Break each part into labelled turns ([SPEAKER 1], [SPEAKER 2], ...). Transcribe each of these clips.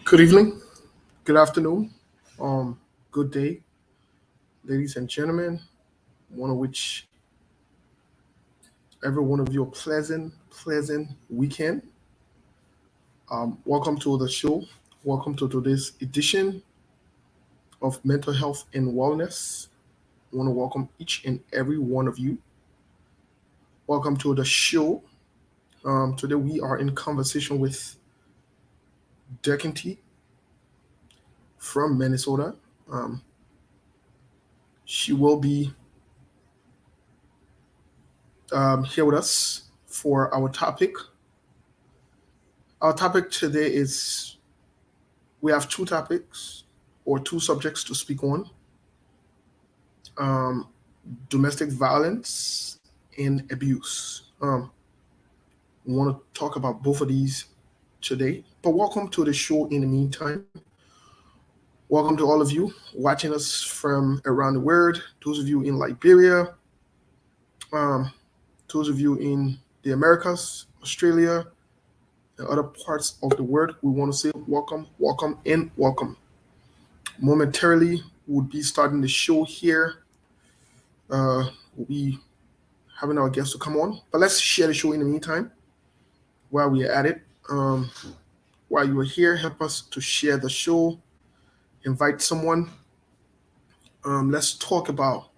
[SPEAKER 1] Good evening, good afternoon, good day, ladies and gentlemen. One of which every one of you a pleasant weekend. Welcome to the show. Welcome to today's edition of Mental Health and Wellness. I want to welcome each and every one of you. Welcome to the show. Today we are in conversation with Decontee from Minnesota. Um, she will be here with us for our topic. Our topic today is we have two topics or two subjects to speak on, um, domestic violence and abuse. We want to talk about both of these today. But welcome to the show in the meantime. Welcome to all of you watching us from around the world, those of you in Liberia, um, those of you in the Americas, Australia, and other parts of the world. We want to say welcome, welcome, and welcome. Momentarily, we'll be starting the show here. We'll be having our guests to come on, but let's share the show in the meantime while we are at it. While you are here, help us to share the show, invite someone. Let's talk about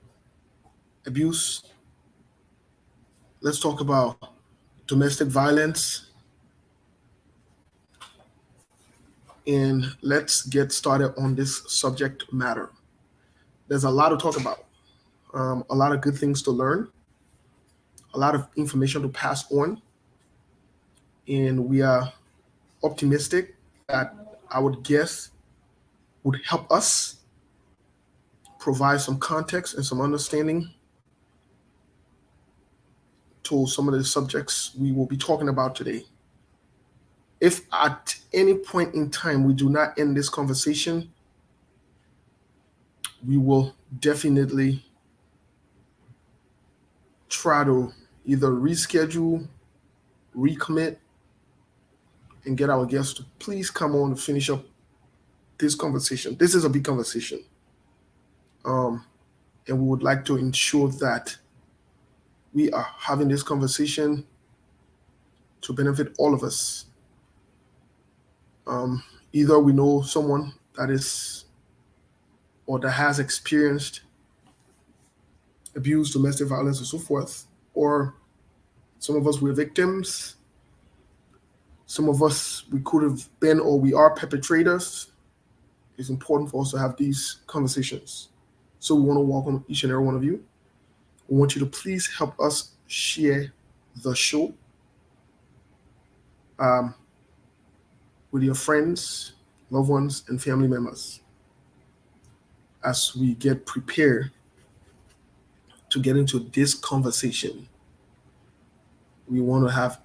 [SPEAKER 1] abuse. Let's talk about domestic violence, and let's get started on this subject matter. There's a lot to talk about, a lot of good things to learn, a lot of information to pass on, and we are optimistic that our guest would help us provide some context and some understanding to some of the subjects we will be talking about today. If at any point in time we do not end this conversation, we will definitely try to either reschedule, recommit, and get our guests to please come on and finish up this conversation. This is a big conversation. And we would like to ensure that we are having this conversation to benefit all of us. Either we know someone that is or that has experienced abuse, domestic violence, and so forth, or some of us were victims. Some of us, we could have been or we are perpetrators. It's important for us to have these conversations. So we want to welcome each and every one of you. We want you to please help us share the show with your friends, loved ones, and family members as we get prepared to get into this conversation. We want to have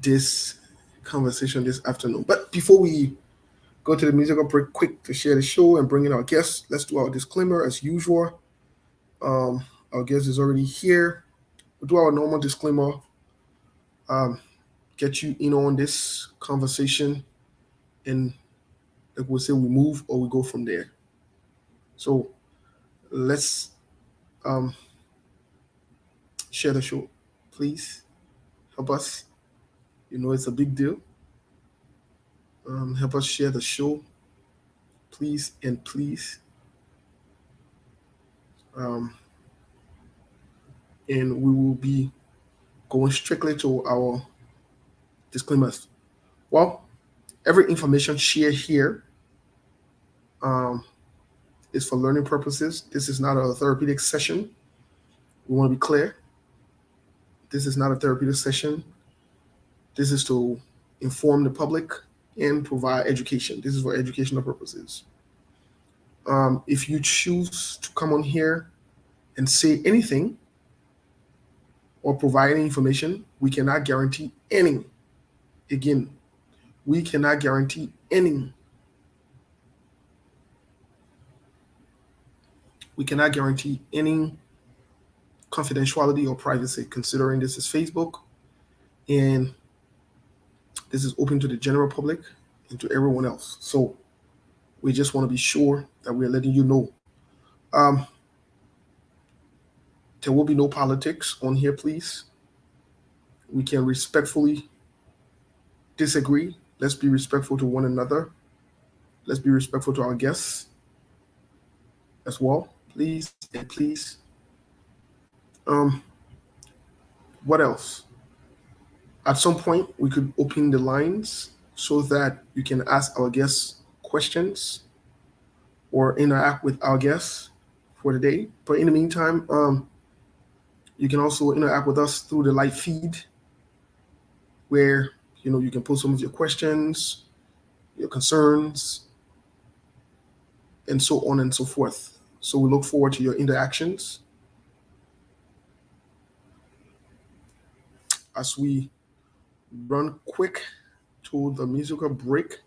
[SPEAKER 1] this conversation this afternoon. But before we go to the musical break quick to share the show and bring in our guests, let's do our disclaimer as usual. Our guest is already here. We'll do our normal disclaimer, get you in on this conversation, and like we'll say we move or we go from there. So let's share the show. Please help us. You know it's a big deal. Help us share the show, please and please. And we will be going strictly to our disclaimers. Well, every information shared here is for learning purposes. This is not a therapeutic session. We want to be clear. This is not a therapeutic session. This is to inform the public and provide education. This is for educational purposes. If you choose to come on here and say anything or provide any information, we cannot guarantee any. Again, we cannot guarantee any. We cannot guarantee any confidentiality or privacy, considering this is Facebook and this is open to the general public and to everyone else. So we just want to be sure that we're letting you know. There will be no politics on here, please. We can respectfully disagree. Let's be respectful to one another. Let's be respectful to our guests as well, please and please. What else? At some point, we could open the lines so that you can ask our guests questions or interact with our guests for the day. But in the meantime, you can also interact with us through the live feed where, you can post some of your questions, your concerns, and so on and so forth. So we look forward to your interactions. As we run quick to the musical break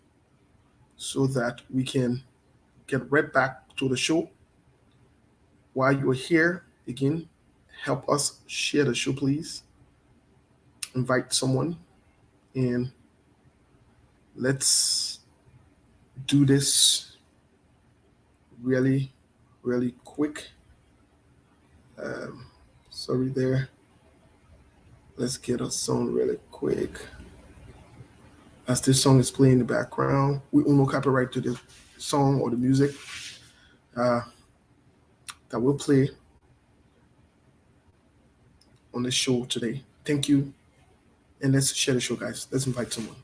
[SPEAKER 1] so that we can get right back to the show. While you're here, again, help us share the show, please. Invite someone, and let's do this really, really quick. Sorry there. Let's get a song really quick. As this song is playing in the background, we own no copyright to the song or the music that will play on the show today. Thank you. And let's share the show, guys. Let's invite someone.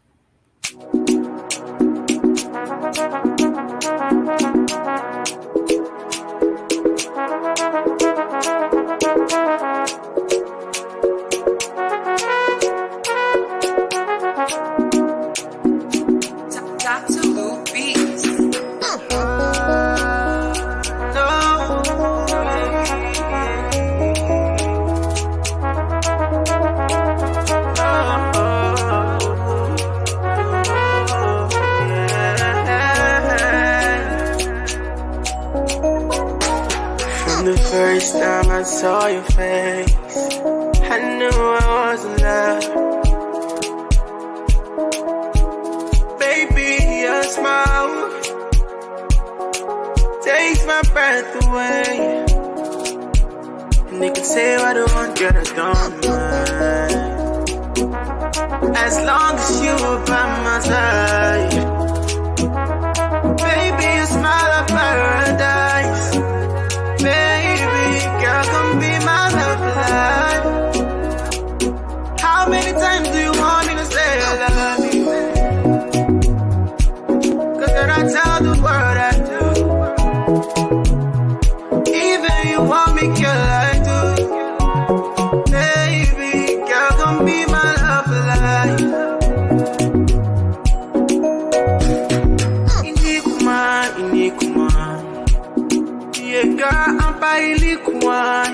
[SPEAKER 2] First time I saw your face, I knew I was in love. Baby, your smile takes my breath away. And they can say what I want, girl, I don't mind, as long as you are by my side. Baby, you smile of paradise. Baby, girl, come be my love life. How many times do you want me to say I love you? Cause then I tell the world I do. Even you want me, girl, I do. Baby, girl, come be my love life. Inikuma. Girl, I'm by ilikuwa.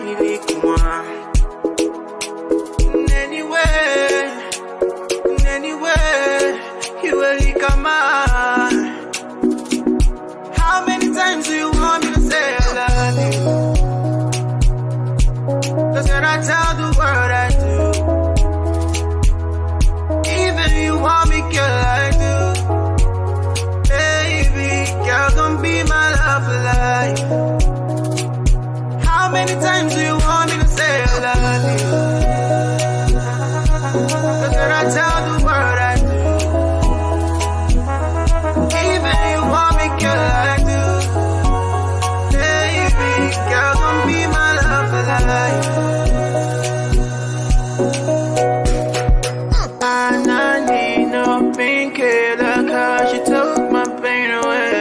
[SPEAKER 2] Anyway, you will come on. How many times do you want me to say I love you? Cause when I tell the world I do. Even you want me, girl, I do. Baby, girl, come be my love life. How many times do you want me to say I love you? Cause when I tell the world I do. Even you want me, girl, I do. Baby, girl, come be my love for life. I need no painkiller, cause you took my pain away.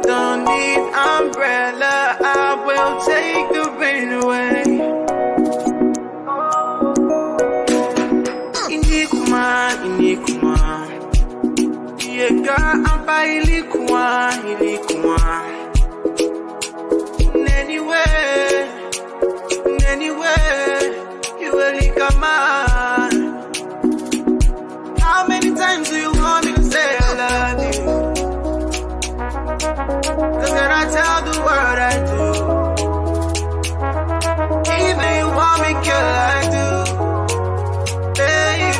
[SPEAKER 2] Don't need umbrella, I will take the rain away. Inikuma. Yeah, girl, I'm by ilikuwa. Anyway, you will come on. How many times do you want me to say I love you? Cause when I tell the world I do. Even you want me, girl, I do. Baby,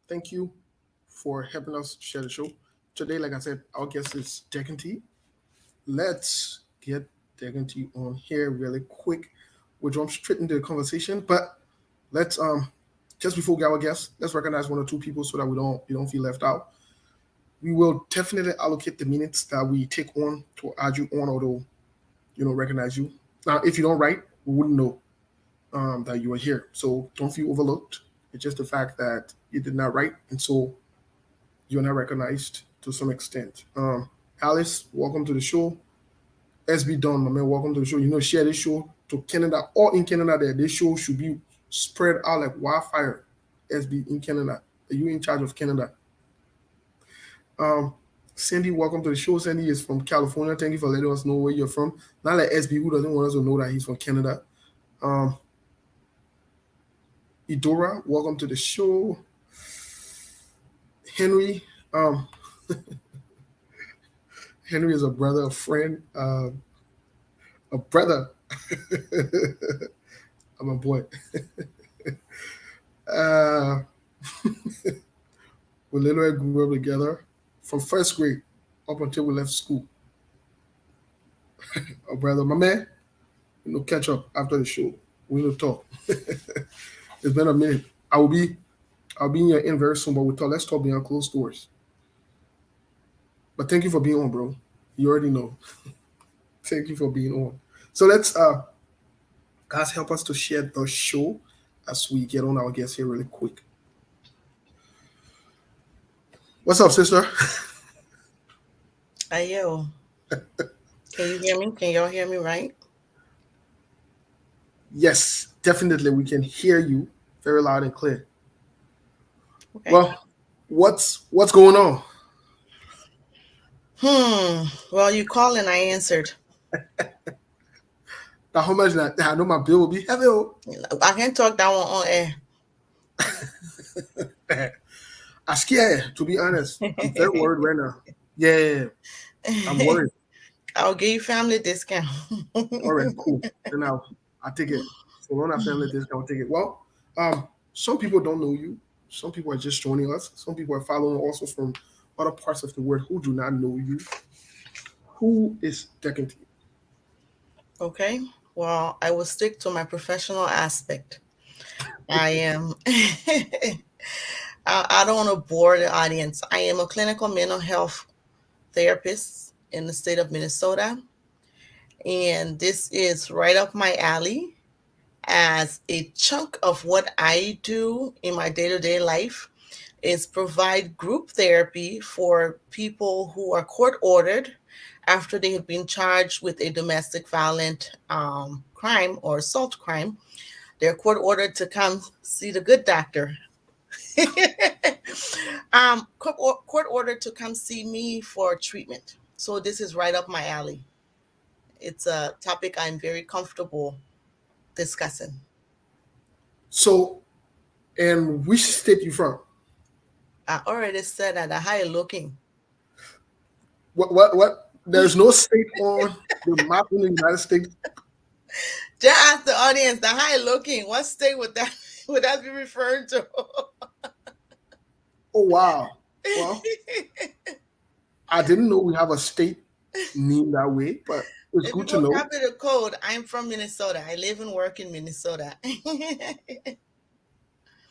[SPEAKER 1] Thank you for helping us share the show. Today, like I said, our guest is Decontee. Let's get Decontee on here really quick. We'll jump straight into the conversation, but let's just before we get our guest, let's recognize one or two people so that we don't feel left out. We will definitely allocate the minutes that we take on to add you on, although recognize you. Now, if you don't write, we wouldn't know that you are here. So don't feel overlooked. It's just the fact that you did not write, and so you're not recognized to some extent. Alice, welcome to the show. SB Don, my man, welcome to the show. Share this show to Canada or in Canada. There, this show should be spread out like wildfire. SB in Canada. Are you in charge of Canada? Sandy, welcome to the show. Sandy is from California. Thank you for letting us know where you're from. Not like SB, who doesn't want us to know that he's from Canada. Idora, welcome to the show. Henry, Henry is a brother, a friend, a brother. I'm a boy. We literally grew up together from first grade up until we left school. A brother, my man. Catch up after the show. We will talk. It's been a minute. I'll be in your in very soon, but let's talk behind closed doors. But thank you for being on, bro. You already know. Thank you for being on. So let's guys help us to share the show as we get on our guest here really quick. What's up, sister?
[SPEAKER 3] Ayo. Can you hear me? Can y'all hear me right?
[SPEAKER 1] Yes, definitely. We can hear you very loud and clear.
[SPEAKER 3] Okay.
[SPEAKER 1] Well, what's going on?
[SPEAKER 3] Well, you called and I answered.
[SPEAKER 1] Now, how much that I know my bill will be heavy.
[SPEAKER 3] I can talk that one on air.
[SPEAKER 1] I'm scared, to be honest. I'm very worried right now. Yeah, I'm worried.
[SPEAKER 3] I'll give you family discount.
[SPEAKER 1] All right, cool. Then I'll take it. So when I family discount, I'll take it. Well, some people don't know you. Some people are just joining us. Some people are following also from other parts of the world who do not know you. Who is Decontee?
[SPEAKER 3] Okay. Well, I will stick to my professional aspect. I am. I don't want to bore the audience. I am a clinical mental health therapist in the state of Minnesota. And this is right up my alley as a chunk of what I do in my day-to-day life is provide group therapy for people who are court ordered after they have been charged with a domestic violent crime or assault crime. They're court ordered to come see the good doctor. Court ordered to come see me for treatment. So this is right up my alley. It's a topic I'm very comfortable discussing.
[SPEAKER 1] So, and which state you from?
[SPEAKER 3] I already said that. How you looking?
[SPEAKER 1] What? There's no state on the map in the United States.
[SPEAKER 3] Just ask the audience, the how you looking? What state would that be referring to?
[SPEAKER 1] Oh wow! Well, I didn't know we have a state named that way, but it's good to know.
[SPEAKER 3] Copy the code. I'm from Minnesota. I live and work in Minnesota.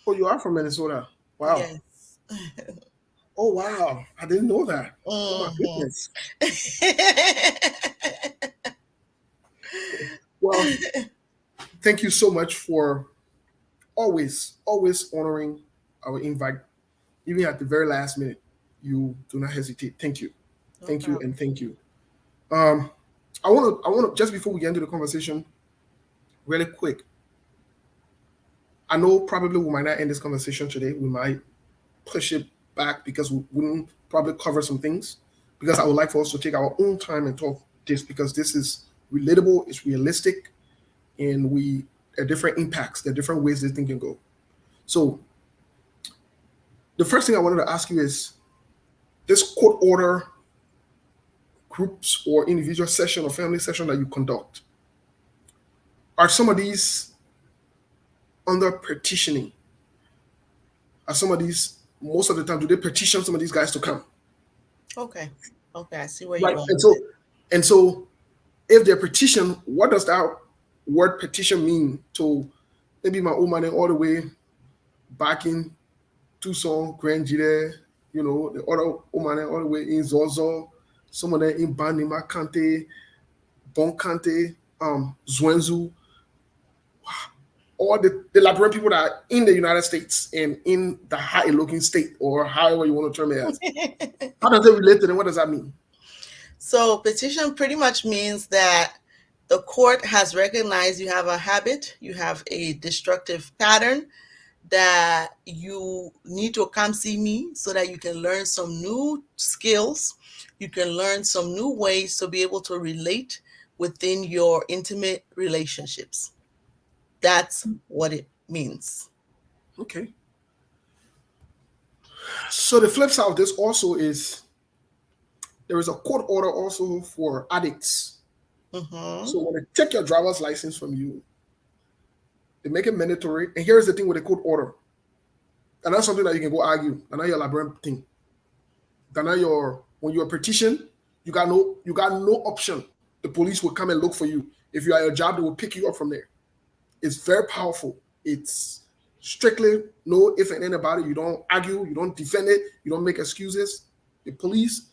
[SPEAKER 1] Oh, you are from Minnesota. Wow.
[SPEAKER 3] Yes.
[SPEAKER 1] Oh wow! I didn't know that. Oh my goodness. Well, thank you so much for always honoring our invite, even at the very last minute. You do not hesitate. Thank you, thank you, and thank you. I want to just before we get into the conversation, really quick. I know probably we might not end this conversation today. We might push it back because we wouldn't probably cover some things, because I would like for us to take our own time and talk this, because this is relatable, it's realistic, and there are different impacts, there are different ways this thing can go. So the first thing I wanted to ask you is, this court order groups or individual session or family session that you conduct, are some of these under petitioning? Are some of these most of the time, do they petition some of these guys to come?
[SPEAKER 3] Okay. Okay. I see where you're
[SPEAKER 1] Right.
[SPEAKER 3] going
[SPEAKER 1] And
[SPEAKER 3] with
[SPEAKER 1] so,
[SPEAKER 3] it.
[SPEAKER 1] and so, if they're petition, what does that word petition mean to maybe my old man all the way back in Tucson, Grand Jide, the other old man all the way in Zozo, some of them in Banima Kante, Bon Kante, Zwenzu, all the Liberian people that are in the United States and in the high looking state, or however you want to term it as. How does it relate to them? What does that mean?
[SPEAKER 3] So petition pretty much means that the court has recognized you have a habit, you have a destructive pattern, that you need to come see me so that you can learn some new skills. You can learn some new ways to be able to relate within your intimate relationships. That's what it means.
[SPEAKER 1] Okay. So the flip side of this also is there is a court order also for addicts.
[SPEAKER 3] Mm-hmm.
[SPEAKER 1] So when they take your driver's license from you, they make it mandatory. And here's the thing with the court order. And that's something that you can go argue. And now your Liberian thing. And now when you're petition, you got no option. The police will come and look for you. If you are at your job, they will pick you up from there. It's very powerful. It's strictly no if and then about it. You don't argue, you don't defend it, you don't make excuses. The police,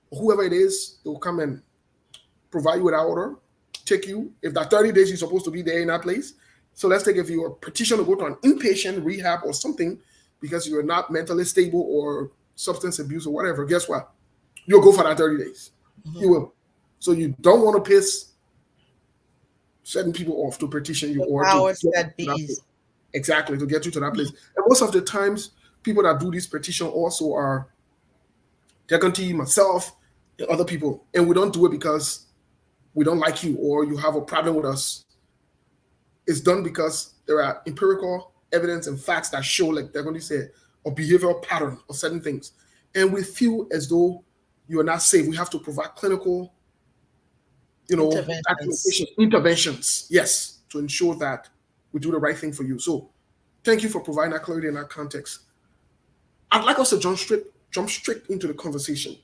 [SPEAKER 1] whoever it is, they will come and provide you with that order, take you. If that 30 days you're supposed to be there in that place. So let's take if you're petition to go to an inpatient rehab or something because you're not mentally stable or substance abuse or whatever, guess what? You'll go for that 30 days. Mm-hmm. You will. So you don't want to piss certain people off to petition you or
[SPEAKER 3] powers
[SPEAKER 1] to
[SPEAKER 3] that be.
[SPEAKER 1] Exactly, to get you to that place. And most of the times, people that do this petition also are Decontee, myself, and other people. And we don't do it because we don't like you or you have a problem with us. It's done because there are empirical evidence and facts that show, like Decontee said, a behavioral pattern of certain things. And we feel as though you are not safe. We have to provide clinical, interventions, yes, to ensure that we do the right thing for you. So thank you for providing that clarity and that context. I'd like us to jump straight into the conversation.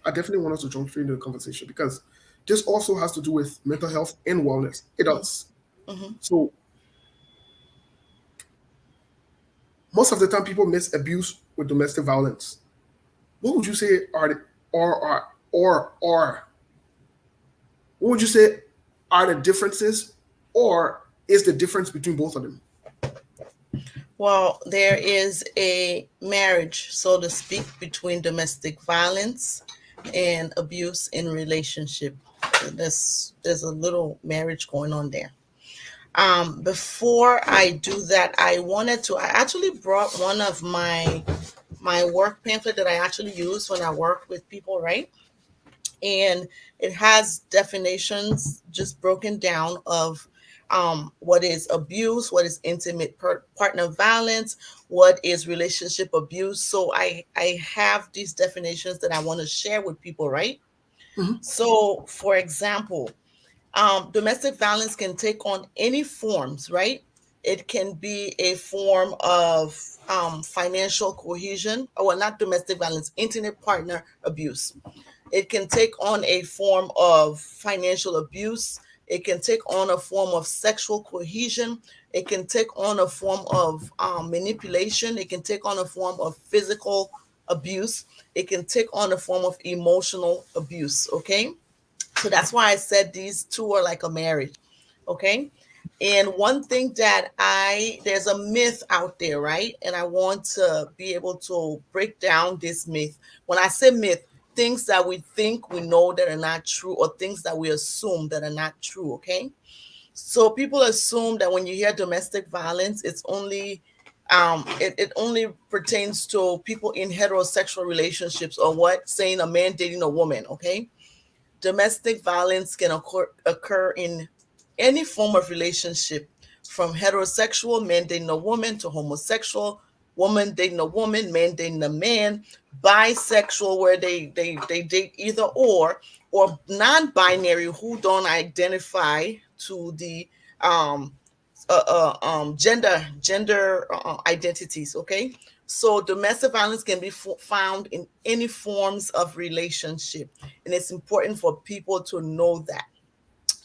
[SPEAKER 1] I definitely want us to jump straight into the conversation because this also has to do with mental health and wellness. It does. Mm-hmm. So most of the time people mix abuse with domestic violence. What would you say what would you say are the differences, or is the difference between both of them?
[SPEAKER 3] Well, there is a marriage, so to speak, between domestic violence and abuse in relationship. There's a little marriage going on there. Before I do that, I actually brought one of my work pamphlet that I actually use when I work with people, right? And it has definitions just broken down of what is abuse, what is intimate partner violence, what is relationship abuse. So I have these definitions that I want to share with people, right? Mm-hmm. So, for example, domestic violence can take on any forms, right? It can be a form of financial cohesion, or not domestic violence, intimate partner abuse. It can take on a form of financial abuse. It can take on a form of sexual cohesion. It can take on a form of manipulation. It can take on a form of physical abuse. It can take on a form of emotional abuse, okay? So that's why I said these two are like a marriage, okay? And one thing that there's a myth out there, right? And I want to be able to break down this myth. When I say myth, things that we think we know that are not true, or things that we assume that are not true, okay? So people assume that when you hear domestic violence, it's only it only pertains to people in heterosexual relationships, or what, saying a man dating a woman, okay? Domestic violence can occur in any form of relationship, from heterosexual, men dating a woman, to homosexual, woman dating a woman, man dating a man, bisexual, where they date either or non-binary, who don't identify to the gender identities. Okay, so domestic violence can be found in any forms of relationship, and it's important for people to know that.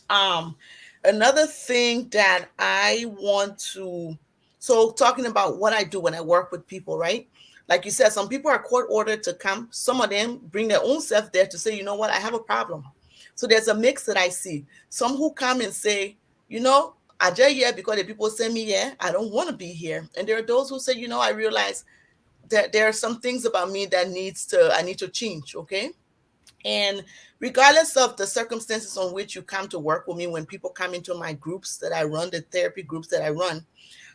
[SPEAKER 3] um Another thing that I want to, so talking about what I do when I work with people, right? Like you said, some people are court ordered to come. Some of them bring their own self there to say, you know what, I have a problem. So there's a mix that I see. Some who come and say, you know, I just here because the people send me here, I don't want to be here. And there are those who say, you know, I realize that there are some things about me that I need to change. Okay. And regardless of the circumstances on which you come to work with me, when people come into my groups that I run, the therapy groups that I run,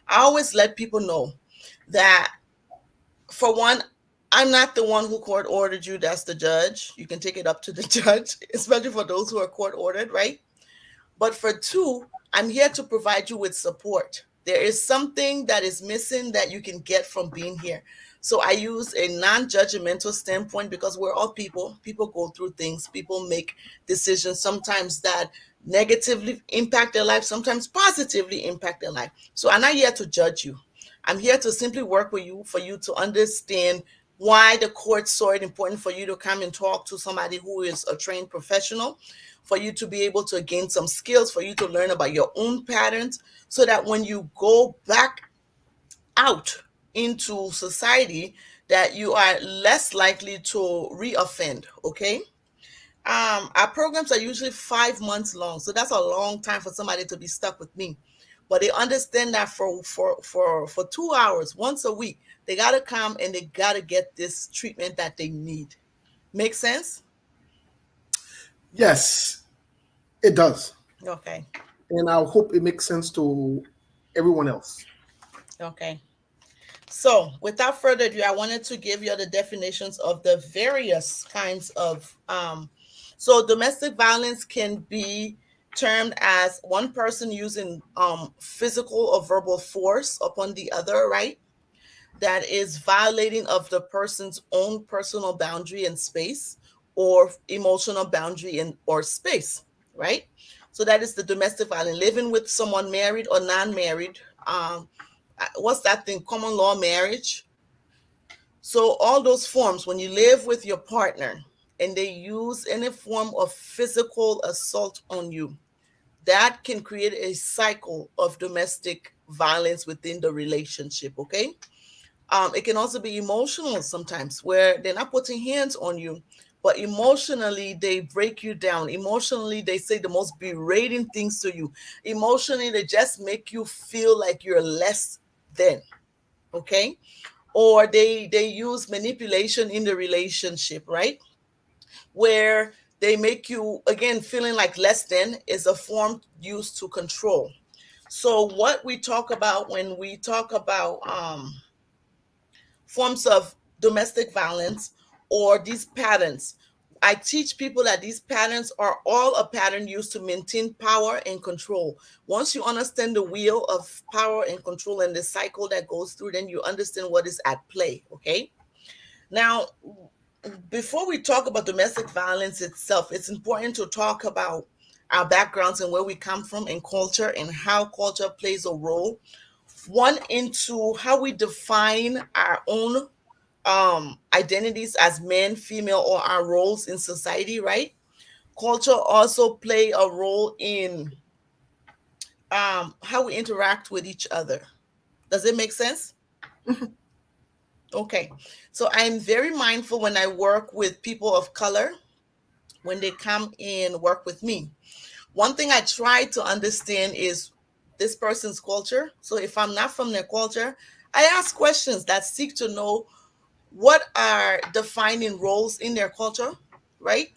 [SPEAKER 3] I always let people know that, for one, I'm not the one who court ordered you. That's the judge. You can take it up to the judge, especially for those who are court ordered, right? But for two, I'm here to provide you with support. There is something that is missing that you can get from being here. So I use a non-judgmental standpoint because we're all people. People go through things. People make decisions sometimes that negatively impact their life, sometimes positively impact their life. So I'm not here to judge you. I'm here to simply work with you for you to understand why the court saw it important for you to come and talk to somebody who is a trained professional, for you to be able to gain some skills, for you to learn about your own patterns, so that when you go back out into society, that you are less likely to reoffend. Okay. Our programs are usually 5 months long, so that's a long time for somebody to be stuck with me. But they understand that for 2 hours once a week, they gotta come and they gotta get this treatment that they need. Make sense?
[SPEAKER 1] Yes, it does.
[SPEAKER 3] Okay.
[SPEAKER 1] And I hope it makes sense to everyone else.
[SPEAKER 3] Okay. So, without further ado, I wanted to give you the definitions of the various kinds of. So, domestic violence can be termed as one person using physical or verbal force upon the other, right? That is violating of the person's own personal boundary and space, or emotional boundary and or space, right? So that is the domestic violence. Living with someone, married or non-married. What's that thing? Common law marriage. So all those forms, when you live with your partner and they use any form of physical assault on you, that can create a cycle of domestic violence within the relationship. Okay. It can also be emotional sometimes, where they're not putting hands on you, but emotionally they break you down. Emotionally, they say the most berating things to you. Emotionally, they just make you feel like you're less than. Okay. Or they use manipulation in the relationship, right? Where they make you, again, feeling like less than, is a form used to control. So what we talk about when we talk about forms of domestic violence or these patterns, I teach people that these patterns are all a pattern used to maintain power and control. Once you understand the wheel of power and control and the cycle that goes through, then you understand what is at play. Okay. Now, before we talk about domestic violence itself, it's important to talk about our backgrounds and where we come from and culture, and how culture plays a role, one, into how we define our own identities as men, female, or our roles in society, right? Culture also play a role in how we interact with each other. Does it make sense? Okay. So I'm very mindful when I work with people of color, when they come and work with me. One thing I try to understand is this person's culture. So if I'm not from their culture, I ask questions that seek to know what are defining roles in their culture, right?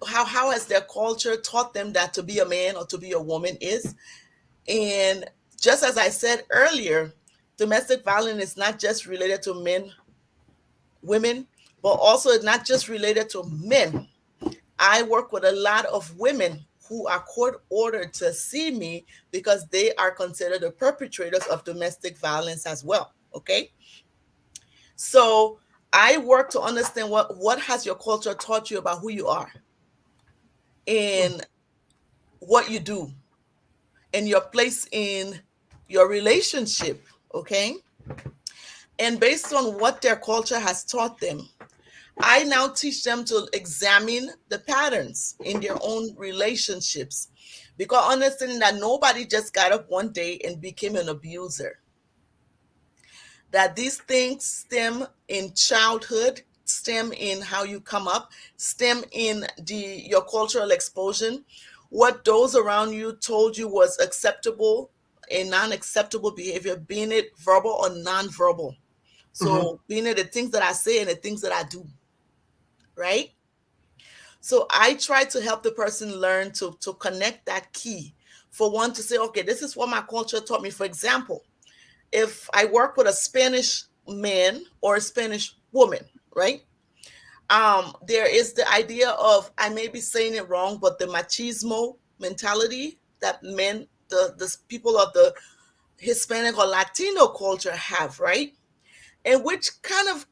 [SPEAKER 3] How has their culture taught them that to be a man or to be a woman is? And just as I said earlier, domestic violence is not just related to men, women, but also it's not just related to men. I work with a lot of women who are court ordered to see me because they are considered the perpetrators of domestic violence as well. Okay. So I work to understand what has your culture taught you about who you are and what you do. and your place in your relationship, okay? And based on what their culture has taught them, I now teach them to examine the patterns in their own relationships, because understanding that nobody just got up one day and became an abuser, that these things stem in childhood, stem in how you come up, stem in your cultural exposure, what those around you told you was acceptable and non-acceptable behavior, being it verbal or non-verbal.
[SPEAKER 1] Mm-hmm.
[SPEAKER 3] So being it the things that I say and the things that I do, right? So I try to help the person learn to connect that key. For one, to say, okay, this is what my culture taught me. For example, if I work with a Spanish man or a Spanish woman, right? There is the idea of, I may be saying it wrong, but the machismo mentality that men, the people of the Hispanic or Latino culture have, right? And which kind of,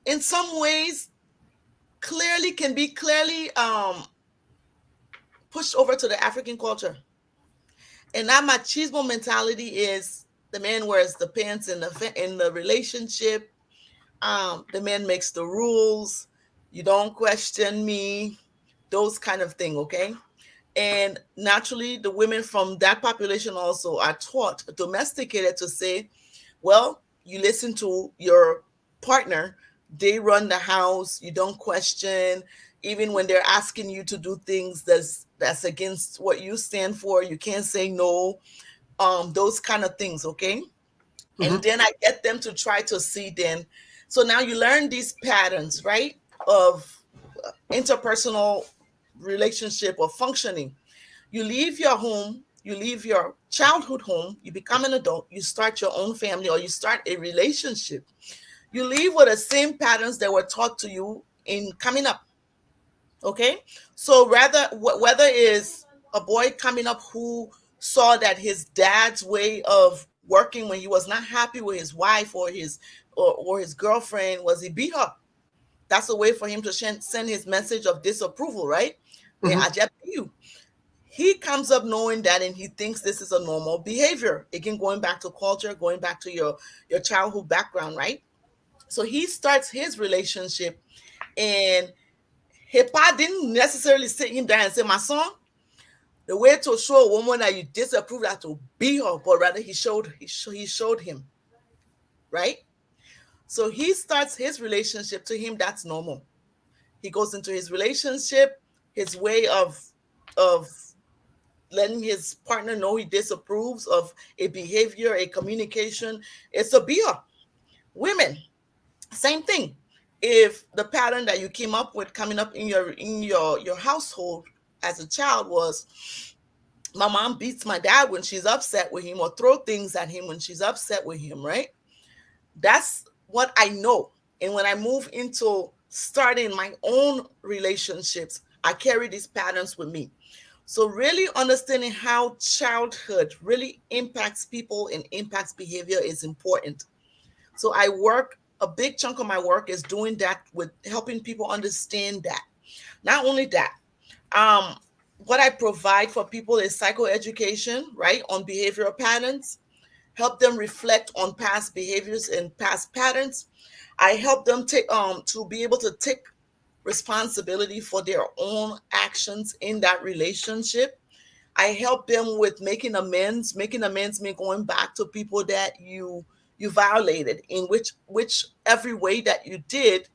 [SPEAKER 3] in some ways, clearly can be clearly pushed over to the African culture. And that machismo mentality is the man wears the pants in the relationship. The man makes the rules. You don't question me. Those kind of thing, okay? And naturally, the women from that population also are taught, domesticated to say, well, you listen to your partner, they run the house, you don't question, even when they're asking you to do things that's against what you stand for, you can't say no, those kind of things, okay? And
[SPEAKER 1] Mm-hmm.
[SPEAKER 3] then I get them to try to see then. So now you learn these patterns, right? Of interpersonal relationship or functioning. You leave your home, you leave your childhood home, you become an adult, you start your own family or you start a relationship. You leave with the same patterns that were taught to you in coming up. Okay? So rather whether is a boy coming up who saw that his dad's way of working when he was not happy with his wife or his girlfriend was he beat her. That's a way for him to send his message of disapproval, right? And I
[SPEAKER 1] Mm-hmm.
[SPEAKER 3] just you. He comes up knowing that and he thinks this is a normal behavior. Again, going back to culture, going back to your childhood background, right? So he starts his relationship, and his pa didn't necessarily sit him down and say, my son, the way to show a woman that you disapprove that to be her, but rather he showed him, right? So he starts his relationship, to him that's normal. He goes into his relationship, his way of letting his partner know he disapproves of a behavior, a communication. It's a beer. Women, same thing. If the pattern that you came up with coming up in your household as a child was, my mom beats my dad when she's upset with him or throw things at him when she's upset with him, right? That's what I know. And when I move into starting my own relationships, I carry these patterns with me. So really understanding how childhood really impacts people and impacts behavior is important. So I work, a big chunk of my work is doing that, with helping people understand that. Not only that, um, what I provide for people is psychoeducation, right, on behavioral patterns, help them reflect on past behaviors and past patterns. I help them take to be able to take responsibility for their own actions in that relationship. I help them with making amends. Making amends means going back to people that you violated in which every way that you did,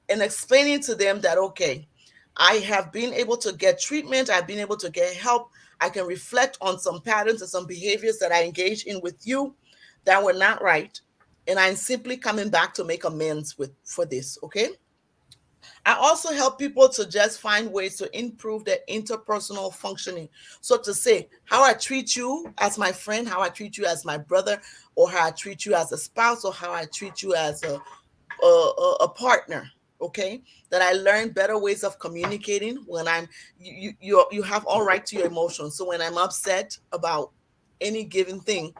[SPEAKER 3] and explaining to them that, okay, I have been able to get treatment, I've been able to get help, I can reflect on some patterns and some behaviors that I engaged in with you that were not right, and I'm simply coming back to make amends with for this, okay? I also help people to just find ways to improve their interpersonal functioning. So to say, how I treat you as my friend, how I treat you as my brother, or how I treat you as a spouse, or how I treat you as a partner. Okay, that I learn better ways of communicating when you have all right to your emotions. So when I'm upset about any given thing,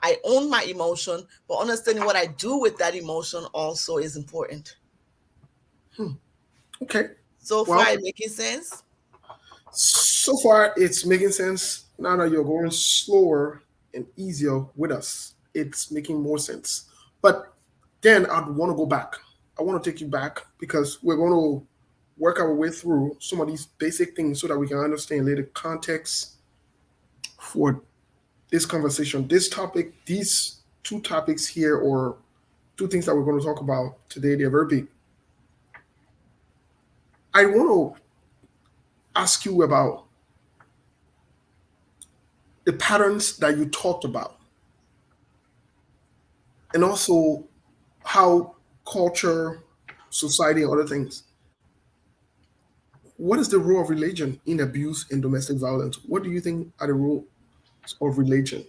[SPEAKER 3] I own my emotion, but understanding what I do with that emotion also is important.
[SPEAKER 1] Okay.
[SPEAKER 3] So far,
[SPEAKER 1] Well,
[SPEAKER 3] it making sense?
[SPEAKER 1] so far it's making sense. Now that you're going slower and easier with us, it's making more sense. But then I'd want to go back. I want to take you back because we're going to work our way through some of these basic things so that we can understand later context for this conversation. This topic, these two topics here, or two things that we're going to talk about today, they're very big. I want to ask you about the patterns that you talked about, and also how culture, society, and other things. What is the role of religion in abuse and domestic violence? What do you think are the roles of religion?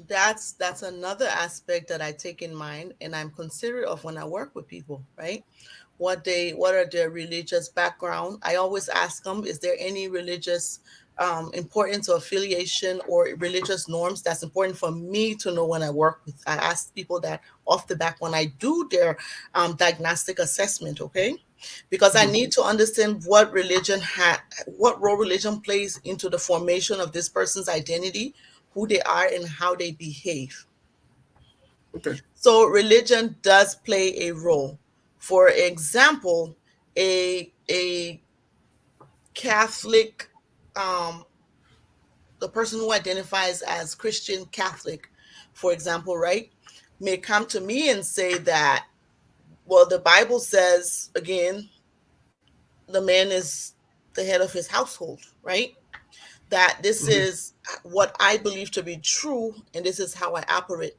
[SPEAKER 3] That's another aspect that I take in mind and I'm considerate of when I work with people, right? What are their religious background? I always ask them, is there any religious importance or affiliation or religious norms that's important for me to know when I work with? I ask people that off the back when I do their diagnostic assessment, okay? Because I
[SPEAKER 1] Mhm.
[SPEAKER 3] need to understand what role religion plays into the formation of this person's identity, who they are, and how they behave.
[SPEAKER 1] Okay.
[SPEAKER 3] So religion does play a role. For example, a Catholic, um, the person who identifies as Christian Catholic, for example, right, may come to me and say that, well, the Bible says again, the man is the head of his household, right? That this
[SPEAKER 1] Mhm.
[SPEAKER 3] is what I believe to be true, and this is how I operate.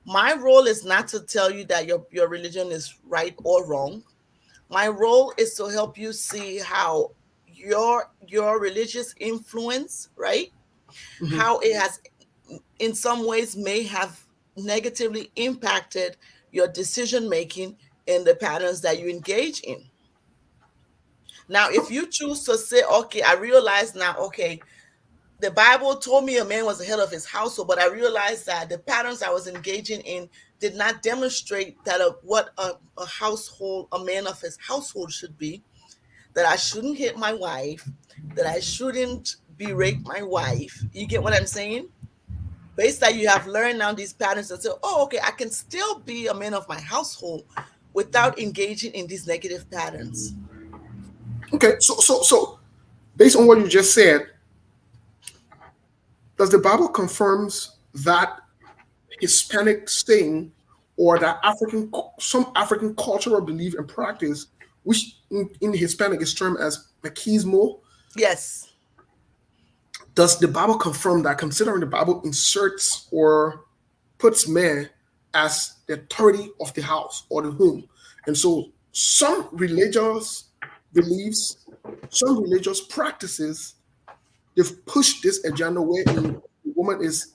[SPEAKER 3] My role is not to tell you that your religion is right or wrong. My role is to help you see how your religious influence, right?
[SPEAKER 1] Mhm.
[SPEAKER 3] How it has in some ways may have negatively impacted your decision making and the patterns that you engage in. Now, if you choose to say, okay, I realize now, okay, the Bible told me a man was the head of his household, but I realized that the patterns I was engaging in did not demonstrate that what a household, a man of his household should be, that I shouldn't hit my wife, that I shouldn't berate my wife. You get what I'm saying? Based that you have learned now these patterns and say, oh, okay, I can still be a man of my household without engaging in these negative patterns.
[SPEAKER 1] Okay. So, based on what you just said, does the Bible confirms that Hispanic saying or that some African cultural belief and practice, which in Hispanic is termed as machismo?
[SPEAKER 3] Yes.
[SPEAKER 1] Does the Bible confirm that, considering the Bible inserts or puts man as the authority of the house or the home? And so some religious beliefs, some religious practices, they've pushed this agenda wherein the woman is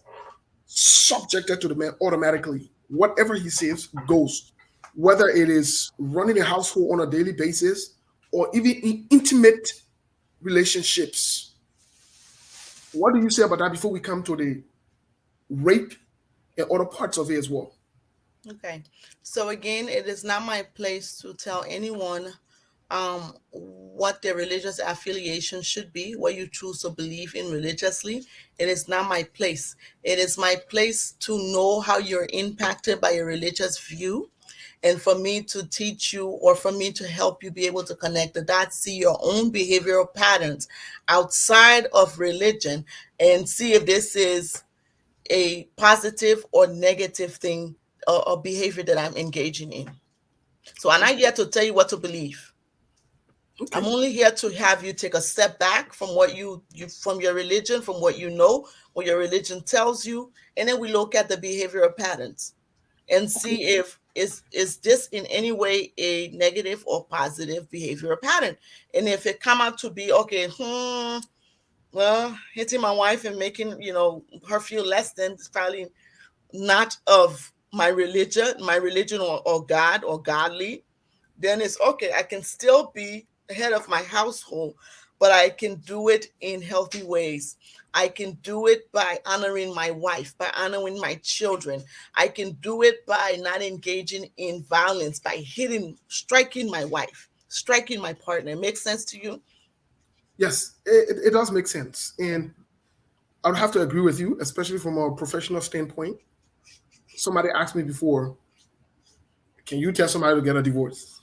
[SPEAKER 1] subjected to the man automatically. Whatever he says goes, whether it is running a household on a daily basis or even in intimate relationships. What do you say about that before we come to the rape and other parts of it as well?
[SPEAKER 3] Okay. So again, it is not my place to tell anyone what their religious affiliation should be, what you choose to believe in religiously. It is not my place. It is my place to know how you're impacted by your religious view, and for me to teach you or for me to help you be able to connect the dots, see your own behavioral patterns outside of religion, and see if this is a positive or negative thing or behavior that I'm engaging in. So I'm
[SPEAKER 1] Okay.
[SPEAKER 3] not here to tell you what to believe. I'm
[SPEAKER 1] Okay.
[SPEAKER 3] only here to have you take a step back from what you from your religion, from what you know, what your religion tells you, and then we look at the behavioral patterns and
[SPEAKER 1] Okay.
[SPEAKER 3] see if is this in any way a negative or positive behavioral pattern. And if it come out to be okay, well, hitting my wife and making her feel less than is probably not of my religion or God or godly, then it's okay. I can still be head of my household, but I can do it in healthy ways. I can do it by honoring my wife, by honoring my children. I can do it by not engaging in violence, by striking my wife, striking my partner. Makes sense to you?
[SPEAKER 1] Yes, it does make sense. And I would have to agree with you, especially from a professional standpoint. Somebody asked me before, can you tell somebody to get a divorce?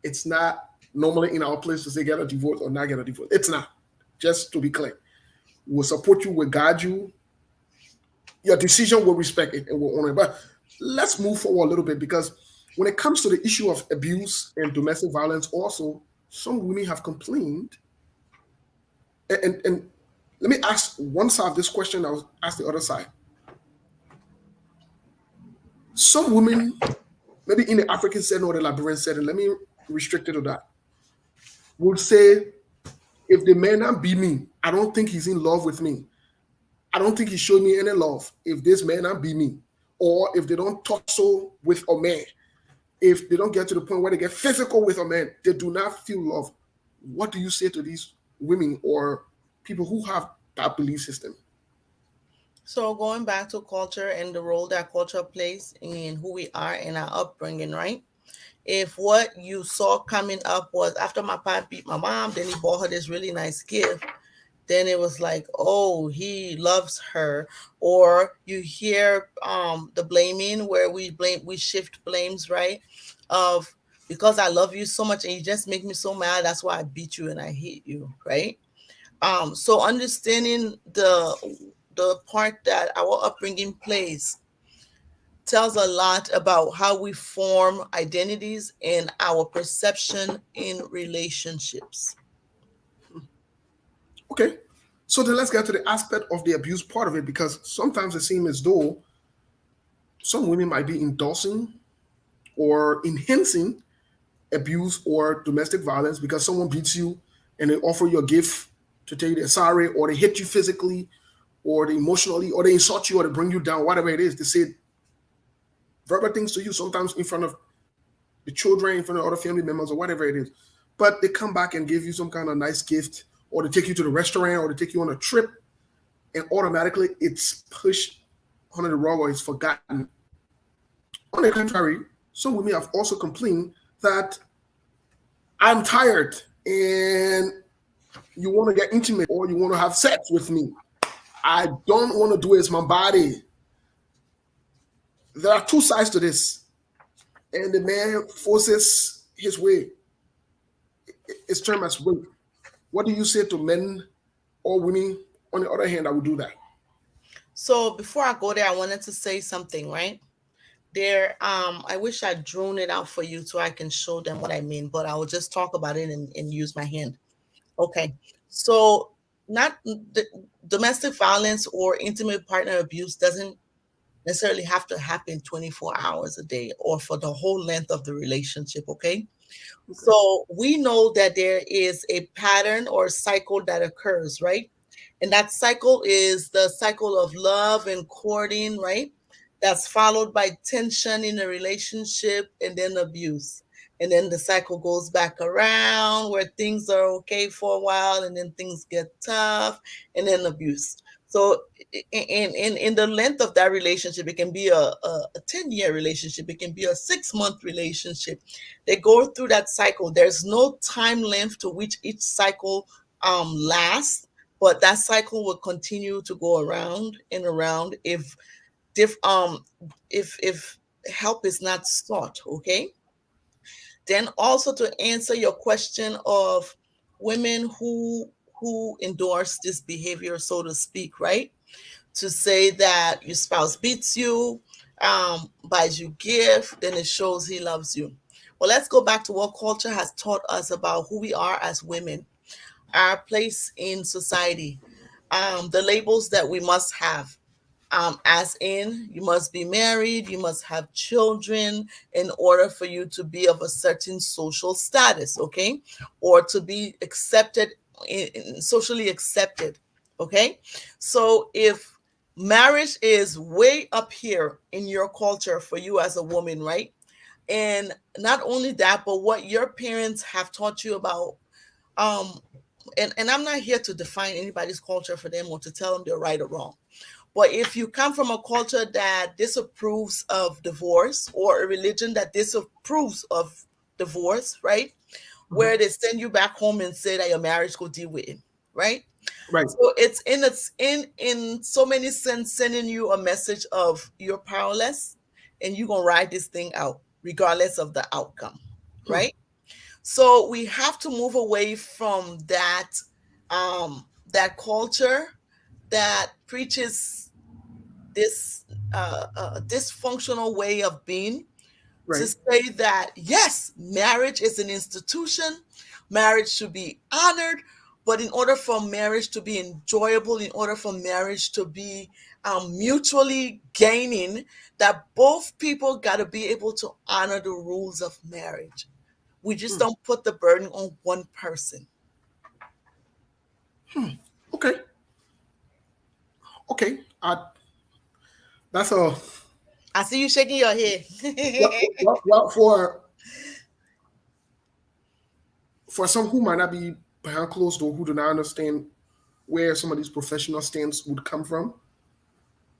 [SPEAKER 1] It's not normally in our place to say get a divorce or not get a divorce. It's not. Just to be clear, we'll support you, we'll guide you. Your decision will respect it and will honor it. But let's move forward a little bit because when it comes to the issue of abuse and domestic violence, also, some women have complained. And let me ask one side of this question, I'll ask the other side. Some women, maybe in the African setting or the Liberian setting, let me restrict it to that, would say, if the man not be me, I don't think he's in love with me. I don't think he showed me any love if this man not be me. Or if they don't talk so with a man, if they don't get to the point where they get physical with a man, they do not feel love. What do you say to these women or people who have that belief system?
[SPEAKER 3] So going back to culture and the role that culture plays in who we are and our upbringing, right? If what you saw coming up was after my papa beat my mom, then he bought her this really nice gift, then it was like, oh, he loves her. Or you hear the blaming where we shift blames, right? Of because I love you so much and you just make me so mad, that's why I beat you and I hate you, right? So understanding the part that our upbringing plays tells a lot about how we form identities and our perception in relationships.
[SPEAKER 1] Okay. So then let's get to the aspect of the abuse part of it because sometimes it seems as though some women might be endorsing or enhancing abuse or domestic violence because someone beats you and they offer you a gift to tell you they're sorry, or they hit you physically, or they emotionally, or they insult you, or they bring you down, whatever it is. They say verbal things to you, sometimes in front of the children, in front of other family members, or whatever it is. But they come back and give you some kind of nice gift, or they take you to the restaurant, or they take you on a trip, and automatically it's pushed under the rug or it's forgotten. On the contrary, some women have also complained that I'm tired and you want to get intimate or you want to have sex with me. I don't want to do it. It's my body. There are two sides to this. And the man forces his way. It's termed as rape. What do you say to men or women, on the other hand, that would do that?
[SPEAKER 3] So before I go there, I wanted to say something, right? There, I wish I'd drawn it out for you so I can show them what I mean, but I will just talk about it and use my hand. Okay. So not the domestic violence or intimate partner abuse doesn't necessarily have to happen 24 hours a day or for the whole length of the relationship. Okay. So we know that there is a pattern or cycle that occurs, right? And that cycle is the cycle of love and courting, right? That's followed by tension in a relationship and then abuse. And then the cycle goes back around where things are okay for a while and then things get tough and then abuse. So in the length of that relationship, it can be a 10-year relationship, it can be a 6-month relationship. They go through that cycle. There's no time length to which each cycle lasts, but that cycle will continue to go around and around if if help is not sought. Okay. Then also to answer your question of women who endorse this behavior, so to speak, right? To say that your spouse beats you, buys you gift, then it shows he loves you. Well, let's go back to what culture has taught us about who we are as women, our place in society, the labels that we must have. As in, you must be married, you must have children in order for you to be of a certain social status, okay, or to be accepted, socially accepted, okay. So if marriage is way up here in your culture for you as a woman, right, and not only that, but what your parents have taught you about, um, and I'm not here to define anybody's culture for them or to tell them they're right or wrong. But if you come from a culture that disapproves of divorce or a religion that disapproves of divorce, right?
[SPEAKER 1] Mhm.
[SPEAKER 3] Where they send you back home and say that your marriage could deal with it, right?
[SPEAKER 1] Right.
[SPEAKER 3] So it's in so many sense sending you a message of you're powerless and you're gonna ride this thing out regardless of the outcome,
[SPEAKER 1] Hmm.
[SPEAKER 3] right? So we have to move away from that culture that preaches this dysfunctional way of being, to
[SPEAKER 1] Right.
[SPEAKER 3] say that yes, marriage is an institution, marriage should be honored, but in order for marriage to be enjoyable, in order for marriage to be mutually gaining, that both people got to be able to honor the rules of marriage. We just
[SPEAKER 1] Hmm.
[SPEAKER 3] don't put the burden on one person.
[SPEAKER 1] Okay. Okay. That's a
[SPEAKER 3] I see you shaking your head.
[SPEAKER 1] well, for some who might not be behind closed door, who do not understand where some of these professional stands would come from,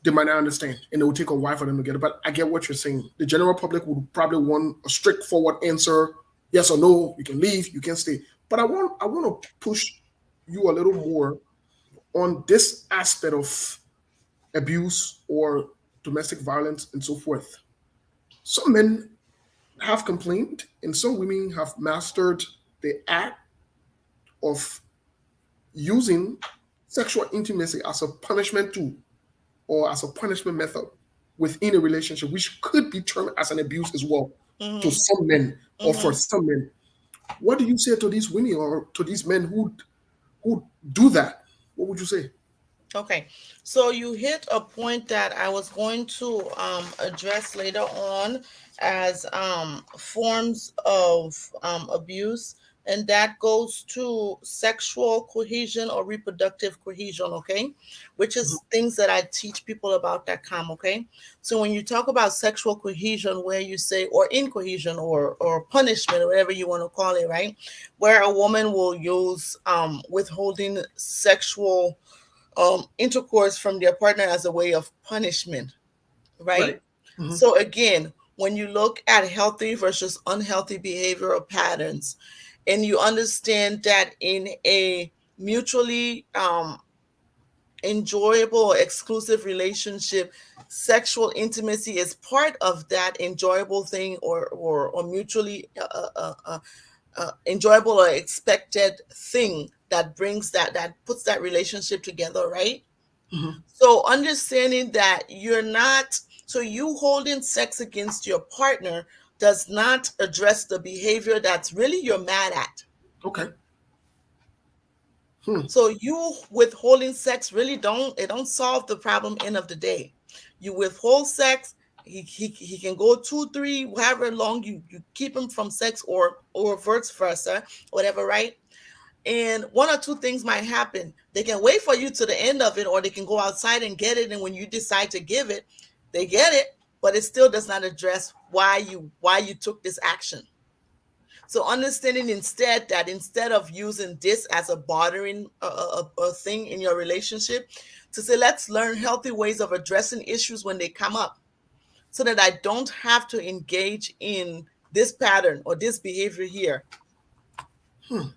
[SPEAKER 1] they might not understand, and it will take a while for them to get it. But I get what you're saying. The general public would probably want a straightforward answer: yes or no. You can leave, you can stay. But I want to push you a little more on this aspect of abuse or domestic violence and so forth. Some men have complained, and some women have mastered the act of using sexual intimacy as a punishment tool or as a punishment method within a relationship, which could be termed as an abuse as well to
[SPEAKER 3] Hmm.
[SPEAKER 1] some men or for
[SPEAKER 3] Hmm.
[SPEAKER 1] some men. What do you say to these women or to these men who do that? What would you say?
[SPEAKER 3] Okay, so you hit a point that I was going to address later on as forms of abuse, and that goes to sexual cohesion or reproductive cohesion, okay? Which
[SPEAKER 1] Mhm.
[SPEAKER 3] is things that I teach people about that come, okay? So when you talk about sexual cohesion, where you say, or incohesion or punishment, or whatever you want to call it, right? Where a woman will use withholding sexual intercourse from their partner as a way of punishment, right?
[SPEAKER 1] Right. Hmm.
[SPEAKER 3] So again, when you look at healthy versus unhealthy behavioral patterns, and you understand that in a mutually enjoyable or exclusive relationship, sexual intimacy is part of that enjoyable thing, or mutually enjoyable or expected thing that brings that puts that relationship together, right?
[SPEAKER 1] Hmm.
[SPEAKER 3] So understanding that you're not, so you holding sex against your partner does not address the behavior that's really you're mad at.
[SPEAKER 1] Okay. Hmm.
[SPEAKER 3] So you withholding sex really don't solve the problem end of the day. You withhold sex, he can go 2, 3, however long you keep him from sex, or vice versa, whatever, right? And one or two things might happen. They can wait for you to the end of it, or they can go outside and get it. And when you decide to give it, they get it, but it still does not address why you took this action. So understanding instead that instead of using this as a bartering a thing in your relationship, to say let's learn healthy ways of addressing issues when they come up, so that I don't have to engage in this pattern or this behavior here.
[SPEAKER 1] Hmm.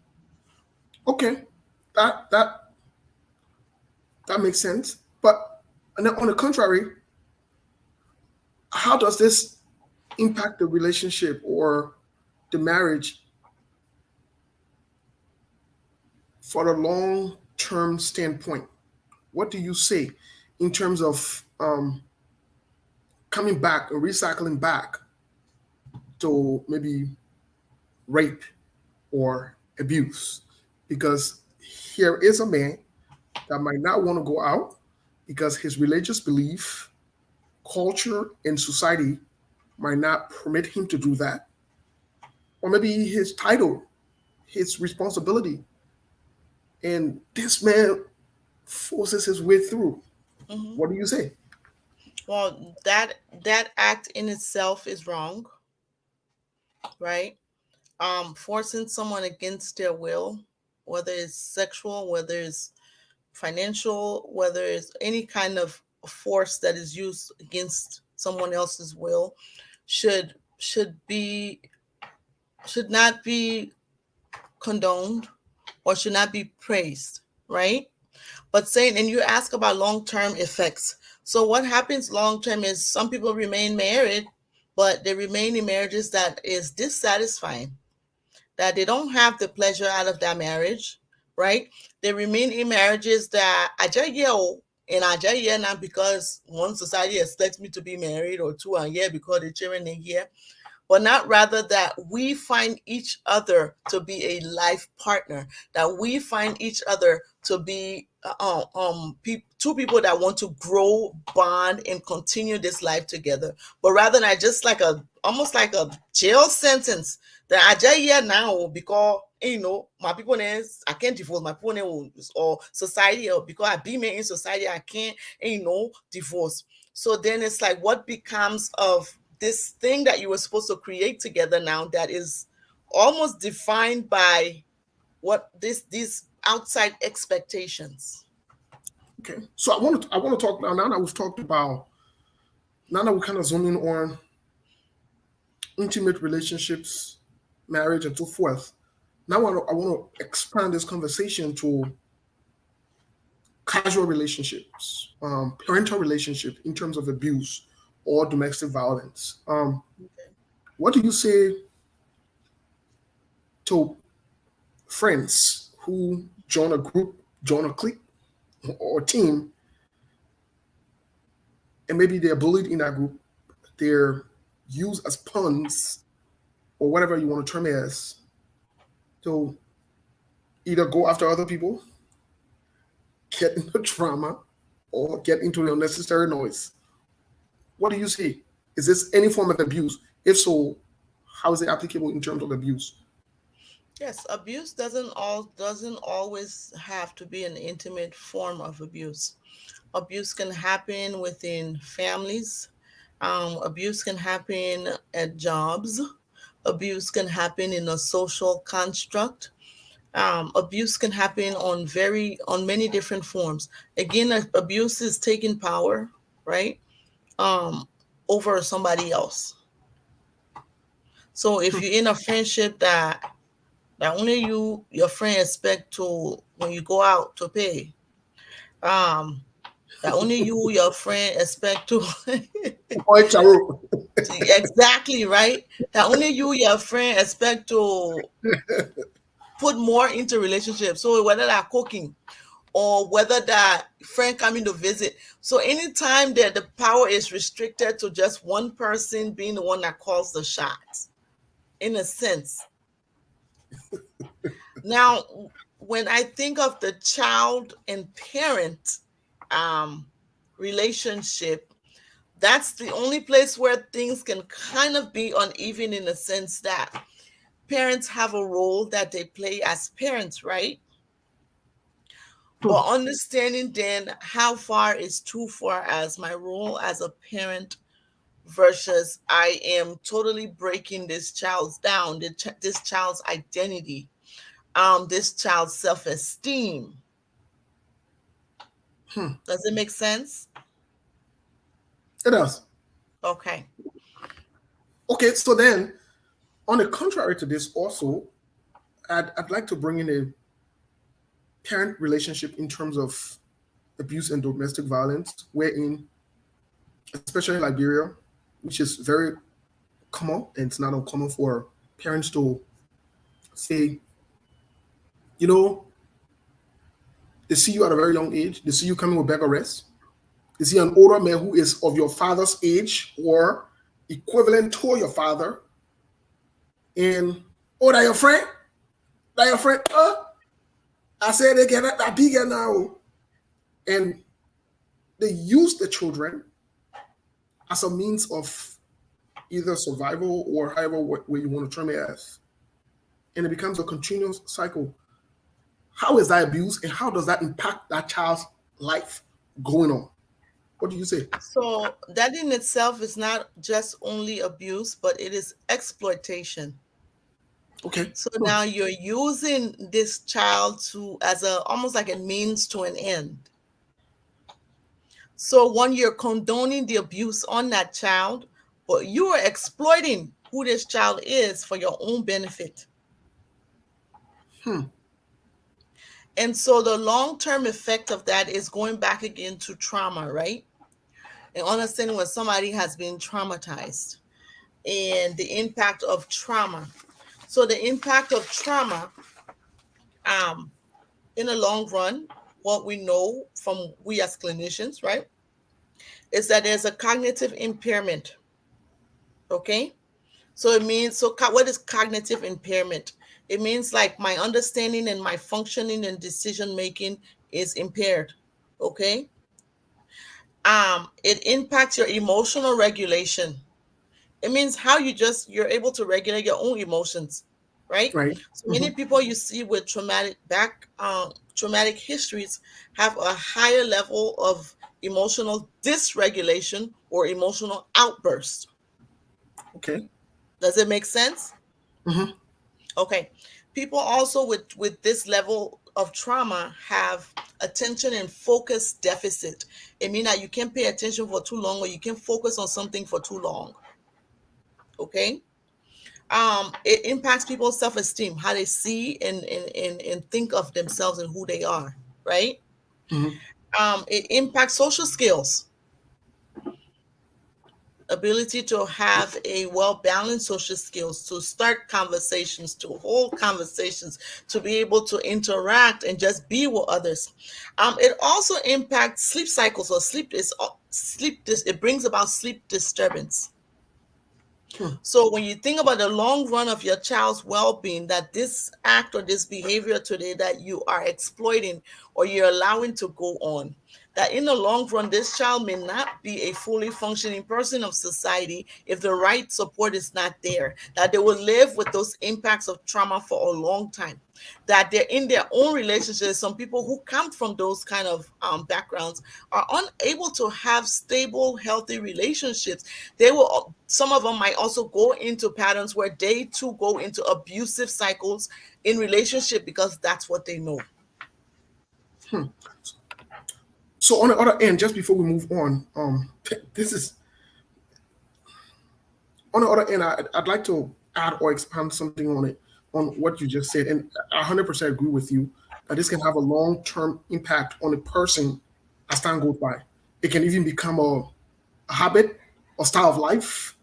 [SPEAKER 1] Okay. That that makes sense. But and then on the contrary, how does this impact the relationship or the marriage for the long term standpoint? What do you say in terms of coming back or recycling back to maybe rape or abuse? Because here is a man that might not want to go out because his religious belief, culture, and society might not permit him to do that. Or maybe his title, his responsibility. And this man forces his way through.
[SPEAKER 3] Mhm.
[SPEAKER 1] What do you say?
[SPEAKER 3] Well, that act in itself is wrong, right? Forcing someone against their will, whether it's sexual, whether it's financial, whether it's any kind of force that is used against someone else's will, should should not be condoned or should not be praised. right? But saying, and you ask about long-term effects. So what happens long-term is some people remain married, but they remain in marriages that is dissatisfying, that they don't have the pleasure out of that marriage, right? They remain in marriages that I just yell and I just hear now because one society expects me to be married, or two, and here because the children are here, but not rather that we find each other to be a life partner, that we find each other to be two people that want to grow, bond, and continue this life together. But rather than just like almost like a jail sentence that I just here now because my people is I can't divorce my people or society, or because I be made in society I can't divorce. So then it's like, what becomes of this thing that you were supposed to create together now that is almost defined by what these outside expectations?
[SPEAKER 1] Okay, so I want to talk now. Now that we've talked about, now that we're kind of zooming on intimate relationships, marriage, and so forth. Now I want to expand this conversation to casual relationships, parental relationship in terms of abuse or domestic violence. What do you say to friends who join a group, join a clique or team, and maybe they're bullied in that group? They're used as pawns or whatever you want to term it as to either go after other people, get into drama, or get into the unnecessary noise. What do you say? Is this any form of abuse? If so, how is it applicable in terms of abuse?
[SPEAKER 3] Yes, abuse doesn't always have to be an intimate form of abuse. Abuse can happen within families. Abuse can happen at jobs. Abuse can happen in a social construct. Abuse can happen on many different forms. Again, abuse is taking power, right? Um, over somebody else. So if you're in a friendship that only your friend expect to when you go out to pay, um, that only your friend expect to
[SPEAKER 1] Or Charo.
[SPEAKER 3] exactly right. That only your friend expect to put more into relationships. So whether that cooking or whether that friend coming to visit. So anytime that the power is restricted to just one person being the one that calls the shots, in a sense. Now, when I think of the child and parent um, relationship, that's the only place where things can kind of be uneven in the sense that parents have a role that they play as parents, right? But understanding then how far is too far as my role as a parent versus I am totally breaking this child's down, this child's identity, this child's self-esteem. Does it make sense?
[SPEAKER 1] It does.
[SPEAKER 3] Okay.
[SPEAKER 1] Okay, so then, on the contrary to this, also, I'd like to bring in a parent relationship in terms of abuse and domestic violence, wherein, especially in Liberia, which is very common, and it's not uncommon for parents to say, you know, they see you at a very young age, they see you coming with bag of rest, they see an older man who is of your father's age or equivalent to your father, and oh, that your friend? That your friend? I said they get that bigger now. And they use the children as a means of either survival or however way you want to term it as. And it becomes a continuous cycle. How is that abuse and how does that impact that child's life going on? What do you say?
[SPEAKER 3] So that in itself is not just only abuse, but it is exploitation.
[SPEAKER 1] Okay.
[SPEAKER 3] So now you're using this child to as a almost like a means to an end. So when you're condoning the abuse on that child, but you are exploiting who this child is for your own benefit. And so the long-term effect of that is going back again to trauma, right? And understanding when somebody has been traumatized and the impact of trauma. So the impact of trauma, um, in the long run, what we know from we as clinicians, right, is that there's a cognitive impairment. Okay, so it means what is cognitive impairment? It means like my understanding and my functioning and decision making is impaired. Okay, it impacts your emotional regulation. It means how you're able to regulate your own emotions, right?
[SPEAKER 1] Right.
[SPEAKER 3] So many people you see with traumatic histories have a higher level of emotional dysregulation or emotional outburst.
[SPEAKER 1] Okay.
[SPEAKER 3] Does it make sense?
[SPEAKER 1] Mm-hmm.
[SPEAKER 3] Okay. People also with this level of trauma have attention and focus deficit. It means that you can't pay attention for too long or you can't focus on something for too long. Okay. It impacts people's self-esteem, how they see and think of themselves and who they are, right?
[SPEAKER 1] Mm-hmm.
[SPEAKER 3] It impacts social skills, ability to have a well-balanced social skills, to start conversations, to hold conversations, to be able to interact and just be with others. It also impacts sleep cycles or it brings about sleep disturbance.
[SPEAKER 1] Hmm.
[SPEAKER 3] So when you think about the long run of your child's well-being, that this act or this behavior today that you are exploiting or you're allowing to go on, that in the long run, this child may not be a fully functioning person of society if the right support is not there, that they will live with those impacts of trauma for a long time, that they're in their own relationships. Some people who come from those kind of backgrounds are unable to have stable, healthy relationships. Some of them might also go into patterns where they too go into abusive cycles in relationship because that's what they know.
[SPEAKER 1] Hmm. So on the other end, just before we move on, this is on the other end. I'd like to add or expand something on it, on what you just said, and I 100% agree with you that this can have a long-term impact on a person as time goes by. It can even become a habit, a style of life,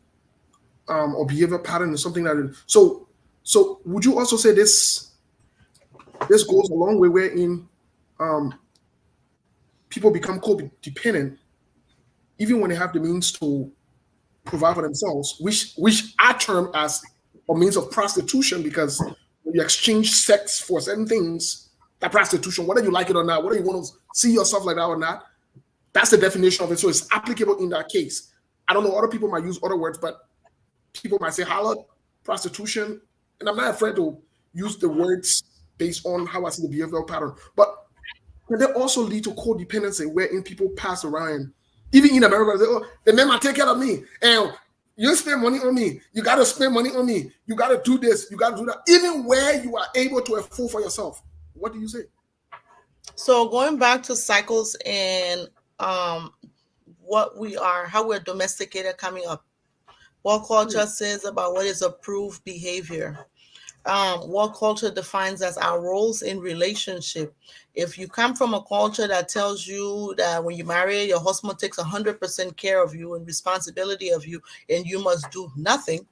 [SPEAKER 1] or behavior pattern, or something that. So would you also say this goes a long way wherein um, people become codependent even when they have the means to provide for themselves, which I term as a means of prostitution, because when you exchange sex for certain things, that prostitution, whether you like it or not, whether you want to see yourself like that or not, that's the definition of it. So it's applicable in that case. I don't know, other people might use other words, but people might say harlot, prostitution, and I'm not afraid to use the words based on how I see the behavioral pattern. But can they also lead to codependency, wherein people pass around, even in America, they say, oh, the man might take care of me, and you spend money on me, you got to spend money on me, you got to do this, you got to do that, even where you are able to afford for yourself. What do you say?
[SPEAKER 3] So going back to cycles and how we're domesticated coming up, what culture says about what is approved behavior, what culture defines as our roles in relationship. If you come from a culture that tells you that when you marry, your husband takes 100% care of you and responsibility of you, and you must do nothing,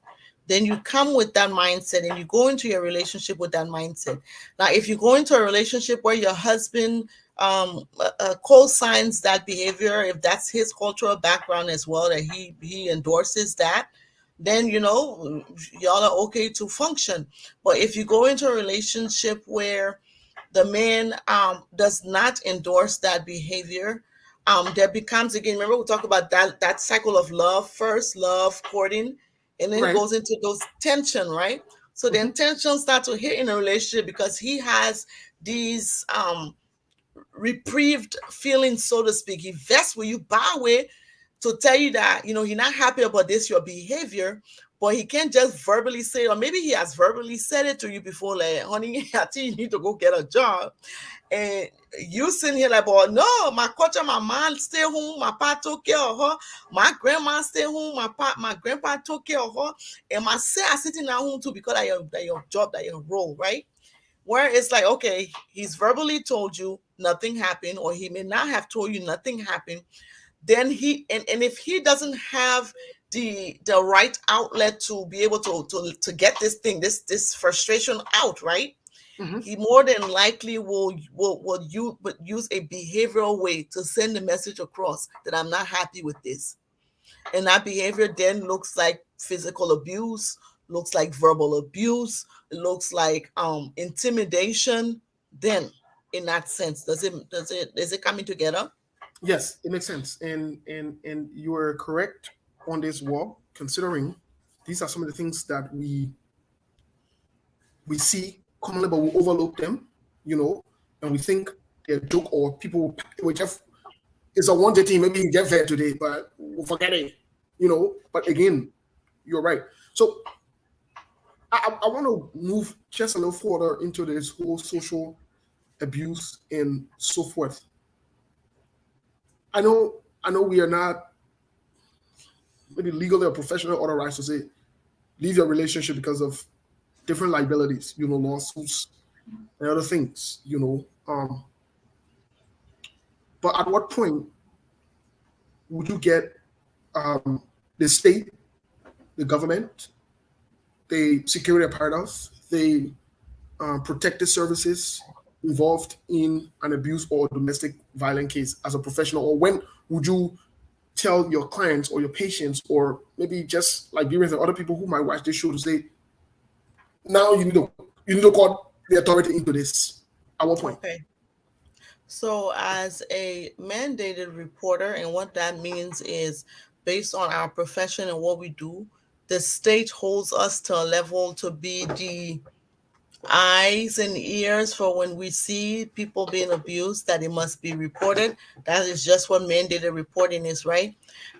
[SPEAKER 3] then you come with that mindset and you go into your relationship with that mindset. Now, if you go into a relationship where your husband co-signs that behavior, if that's his cultural background as well, that he endorses that, then y'all are okay to function. But if you go into a relationship where the man does not endorse that behavior, there becomes, again, remember we talked about that cycle of love, first love, courting, and then it
[SPEAKER 1] Right.
[SPEAKER 3] goes into those tension, right? So then tensions start to hit in a relationship because he has these reprieved feelings, so to speak. He vests with you by way to tell you that he's not happy about this your behavior, but he can't just verbally say it, or maybe he has verbally said it to you before, like, honey, I think you need to go get a job. And you sitting here like, but no, my culture, my mom stay home, my pa took care of her, my grandma stay home, my grandpa took care of her, and my sister sitting at home too because of your job, that your role, right? where it's like, okay, he's verbally told you nothing happened, or he may not have told you nothing happened. Then and if he doesn't have the right outlet to be able to get this thing, this frustration out, right?
[SPEAKER 1] Mhm.
[SPEAKER 3] He more than likely will use a behavioral way to send the message across that I'm not happy with this. And that behavior then looks like physical abuse, looks like verbal abuse, looks like intimidation. Then, in that sense, is it coming together?
[SPEAKER 1] Yes, it makes sense, and you are correct on this wall. Considering these are some of the things that we see commonly, but we overlook them, you know, and we think they're a joke or people will just it's a one day team. Maybe you get fair today, but we'll forget it, you know. But again, you're right. So I want to move just a little further into this whole social abuse and so forth. I know we are not maybe legally or professionally authorized to say leave your relationship because of different liabilities, you know, lawsuits and other things, you know. But at what point would you get the state, the government, the security apparatus, the protective services involved in an abuse or domestic violence case as a professional? Or when would you tell your clients or your patients, or maybe just like viewers and other people who might watch this show to say, now you need to call the authority into this? At what point?
[SPEAKER 3] Okay. So, as a mandated reporter, and what that means is based on our profession and what we do, the state holds us to a level to be the eyes and ears for when we see people being abused, that it must be reported. That is just what mandated reporting is, right?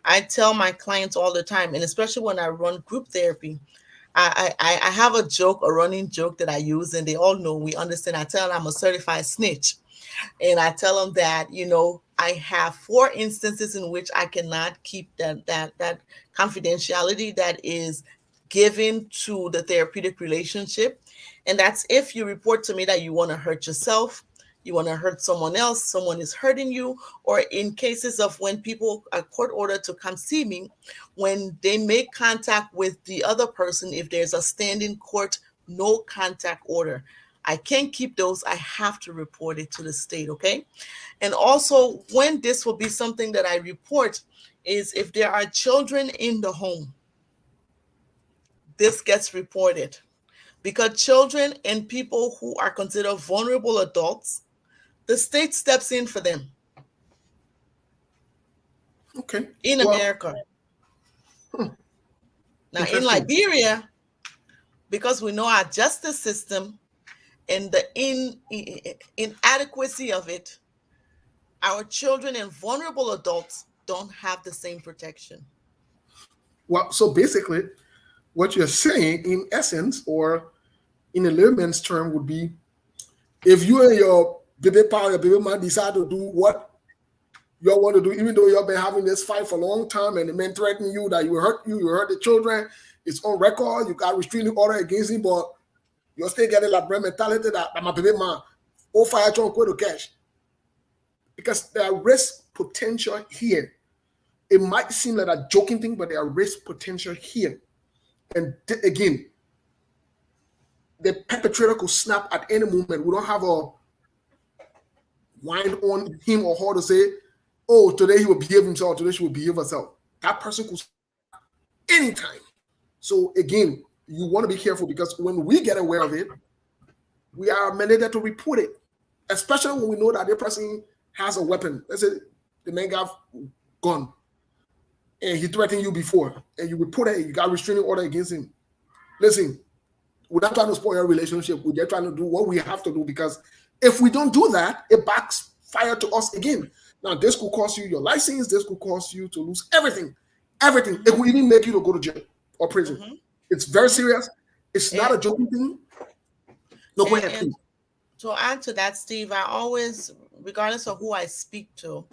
[SPEAKER 3] I tell my clients all the time, and especially when I run group therapy, I have a joke, a running joke that I use, and they all know, we understand. I tell them I'm a certified snitch, and I tell them that, I have 4 instances in which I cannot keep that confidentiality that is given to the therapeutic relationship. And that's if you report to me that you want to hurt yourself, you want to hurt someone else, someone is hurting you, or in cases of when people are court ordered to come see me, when they make contact with the other person, if there's a standing court no contact order, I can't keep those. I have to report it to the state, okay? And also, when this will be something that I report is if there are children in the home, this gets reported, because children and people who are considered vulnerable adults, the state steps in for them
[SPEAKER 1] Okay.
[SPEAKER 3] in
[SPEAKER 1] Well,
[SPEAKER 3] America. Now, in
[SPEAKER 1] interesting.
[SPEAKER 3] Liberia, because we know our justice system and the inadequacy of it, our children and vulnerable adults don't have the same protection.
[SPEAKER 1] Well, so basically, what you're saying, in essence, or in a layman's term, would be if you and your baby pal, your baby man decide to do what you all want to do, even though you've been having this fight for a long time and the man threatening you that you hurt the children, it's on record, you got restraining order against him, but you're still getting that brand mentality that my baby man, oh, fire, John, to cash. Because there are risk potential here. It might seem like a joking thing, but there are risk potential here. And again, the perpetrator could snap at any moment. We don't have a wind on him or her to say, oh, today he will behave himself, today she will behave herself. That person could snap anytime. So again, you want to be careful, because when we get aware of it, we are mandated to report it, especially when we know that the person has a weapon. Let's say the man got a gun and he threatened you before, and you report it, you got a restraining order against him. Listen, we're not trying to spoil your relationship. We're just trying to do what we have to do, because if we don't do that, it backfires to us again. Now, this could cost you your license. This could cost you to lose everything. Everything. It will even make you to go to jail or prison.
[SPEAKER 3] Mm-hmm.
[SPEAKER 1] It's very serious. It's not a joking thing. No, go ahead, please.
[SPEAKER 3] To add to that, Steve, I always, regardless of who I speak to,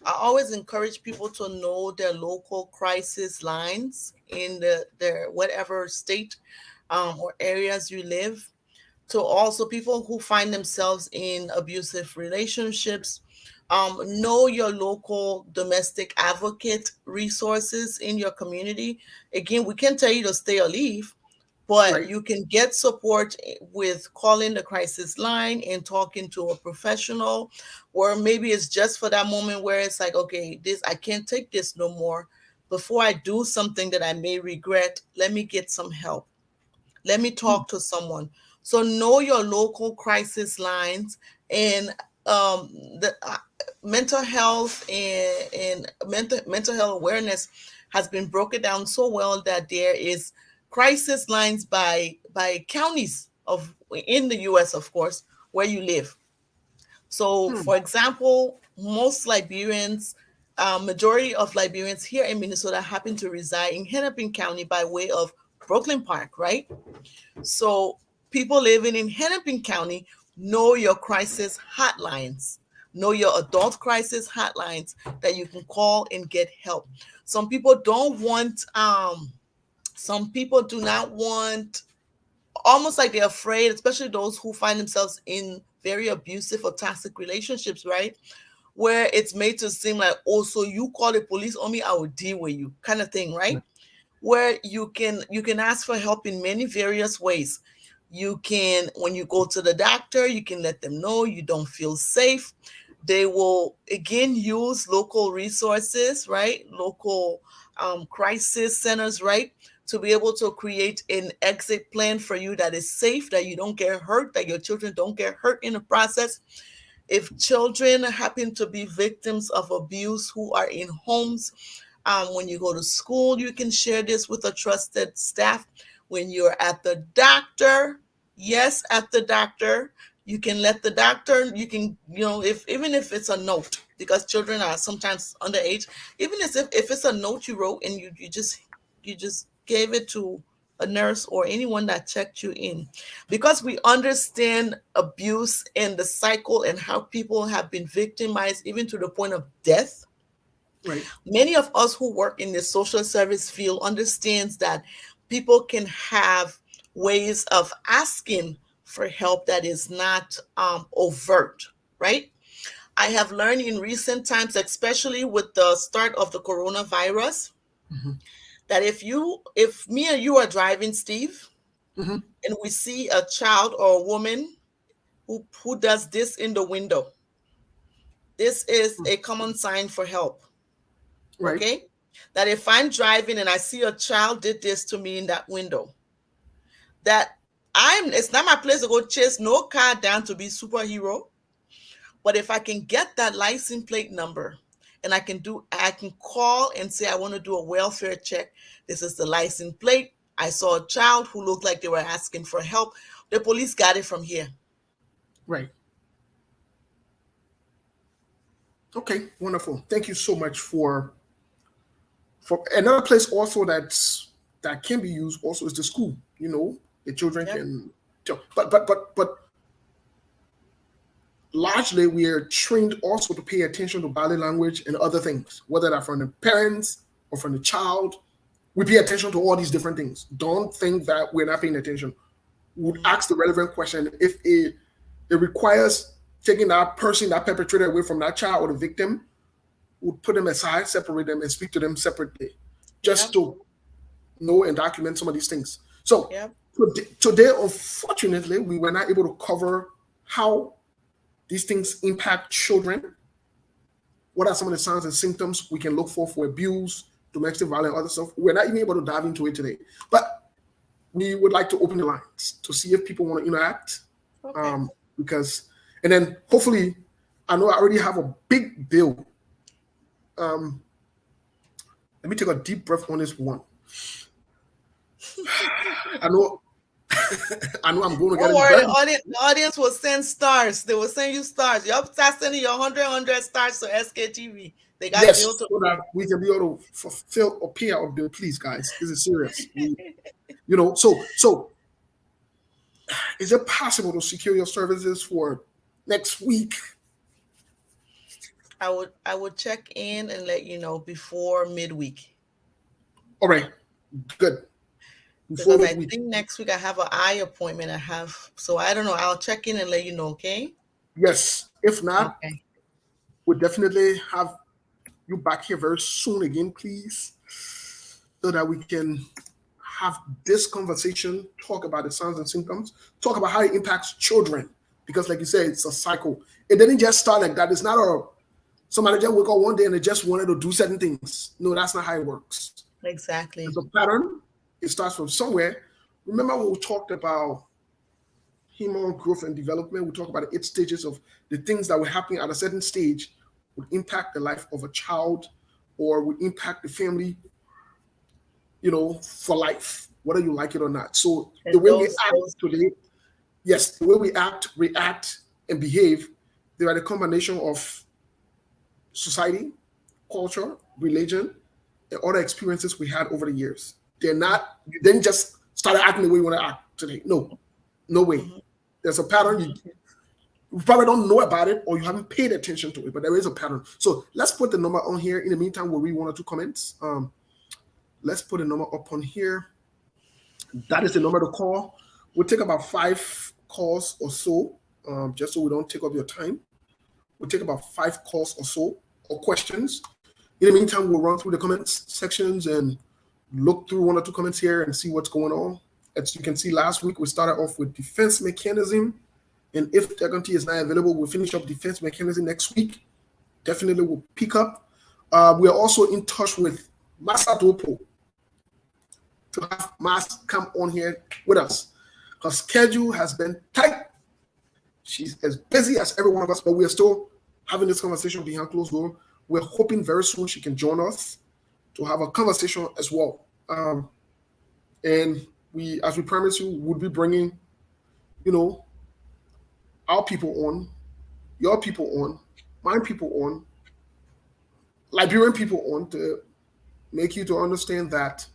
[SPEAKER 3] I always encourage people to know their local crisis lines in their whatever state or areas you live. to also people who find themselves in abusive relationships. Know your local domestic advocate resources in your community. Again, we can't tell you to stay or leave, but
[SPEAKER 1] Right.
[SPEAKER 3] you can get support with calling the crisis line and talking to a professional, or maybe it's just for that moment where it's like, okay, this, I can't take this no more. Before I do something that I may regret, let me get some help. Let me
[SPEAKER 1] Hmm.
[SPEAKER 3] talk to someone. So know your local crisis lines, and the mental health and mental health awareness has been broken down so well that there is crisis lines by counties of in the US, of course, where you live. So,
[SPEAKER 1] Hmm.
[SPEAKER 3] for example, most Liberians, majority of Liberians here in Minnesota happen to reside in Hennepin County by way of Brooklyn Park, right? So people living in Hennepin County, know your crisis hotlines. Know your adult crisis hotlines that you can call and get help. Some people don't want some people do not want, almost like they're afraid, especially those who find themselves in very abusive or toxic relationships, right? Where it's made to seem like, oh, so you call the police on me, I will deal with you, kind of thing, right? Where you can ask for help in many various ways. You can, when you go to the doctor, you can let them know you don't feel safe. They will again use local resources, right? Local crisis centers, right? To be able to create an exit plan for you that is safe, that you don't get hurt, that your children don't get hurt in the process. If children happen to be victims of abuse who are in homes, when you go to school, you can share this with a trusted staff. When you're at the doctor, yes, at the doctor, you can let the doctor, you can, if even if it's a note, because children are sometimes underage, even if it's a note you wrote and you just gave it to a nurse or anyone that checked you in, because we understand abuse and the cycle and how people have been victimized even to the point of death.
[SPEAKER 1] Right.
[SPEAKER 3] Many of us who work in the social service field understands that people can have ways of asking for help that is not overt, right? I have learned in recent times, especially with the start of the coronavirus,
[SPEAKER 1] Hmm.
[SPEAKER 3] that if me and you are driving, Steve,
[SPEAKER 1] Hmm.
[SPEAKER 3] and we see a child or a woman who does this in the window, this is a common sign for help.
[SPEAKER 1] Right.
[SPEAKER 3] Okay, that if I'm driving and I see a child did this to me in that window, that it's not my place to go chase no car down to be superhero. But if I can get that license plate number, and I can call and say I want to do a welfare check. This is the license plate. I saw a child who looked like they were asking for help. The police got it from here.
[SPEAKER 1] Right. Okay. Wonderful. Thank you so much for another place also that can be used also is the school. The children
[SPEAKER 3] Yep.
[SPEAKER 1] can. But largely we are trained also to pay attention to body language and other things, whether they're from the parents or from the child. We pay attention to all these different things. Don't think that we're not paying attention. We would ask the relevant question if it requires taking that person, that perpetrator away from that child or the victim. Would put them aside, separate them, and speak to them separately, just
[SPEAKER 3] Yep.
[SPEAKER 1] to know and document some of these things. So
[SPEAKER 3] Yep.
[SPEAKER 1] today, unfortunately, we were not able to cover how these things impact children. What are some of the signs and symptoms we can look for abuse, domestic violence, other stuff? We're not even able to dive into it today. But we would like to open the lines to see if people want to interact.
[SPEAKER 3] Okay.
[SPEAKER 1] Um, because, and then hopefully, I know I already have a big bill. Um, let me take a deep breath on this one. I know, I know I'm going to get
[SPEAKER 3] Don't
[SPEAKER 1] this
[SPEAKER 3] worry,
[SPEAKER 1] very.
[SPEAKER 3] the audience will send stars. They will send you stars. You have to start sending your 100 stars to SKTV. They got
[SPEAKER 1] Yes,
[SPEAKER 3] built to
[SPEAKER 1] so that we can be able to fulfill or pay our bill. Please, guys, this is serious. So is it possible to secure your services for next week?
[SPEAKER 3] I would check in and let you know before midweek.
[SPEAKER 1] All right, good. before
[SPEAKER 3] Because I
[SPEAKER 1] we
[SPEAKER 3] think next week I have an eye appointment. So I don't know. I'll check in and let you know, okay?
[SPEAKER 1] yes, if not,
[SPEAKER 3] Okay.
[SPEAKER 1] we'll definitely have you back here very soon again, please, so that we can have this conversation, talk about the signs and symptoms, talk about how it impacts children. Because, like you said, it's a cycle. It didn't just start like that. It's not somebody just woke up one day and they just wanted to do certain things. No, that's not how it works.
[SPEAKER 3] Exactly.
[SPEAKER 1] It's a pattern. It starts from somewhere. Remember when we talked about human growth and development? We talked about the 8 stages of the things that were happening at a certain stage would impact the life of a child or would impact the family, for life, whether you like it or not. So
[SPEAKER 3] And
[SPEAKER 1] the way we
[SPEAKER 3] those
[SPEAKER 1] act today, yes, the way we act, react, and behave, they are the combination of society, culture, religion, and other experiences we had over the years. They're not, you didn't just start acting the way you want to act today. No way.
[SPEAKER 3] Mhm.
[SPEAKER 1] There's a pattern. You probably don't know about it or you haven't paid attention to it, but there is a pattern. So let's put the number on here. In the meantime, we'll read 1 or 2 comments. Let's put a number up on here. That is the number to call. We'll take about 5 calls or so, just so we don't take up your time. We'll take about 5 calls or so, or questions. In the meantime, we'll run through the comments sections and look through 1 or 2 comments here and see what's going on. As you can see, last week we started off with defense mechanism. And if Decontee is not available, we'll finish up defense mechanism next week. Definitely we'll pick up. We are also in touch with Masa Dopo to have Mas come on here with us. Her schedule has been tight. She's as busy as every one of us, but we are still having this conversation behind closed door. We're hoping very soon she can join us to have a conversation as well. And we, as we promised you, would be bringing, our people on, your people on, my people on, Liberian people on, to make you to understand that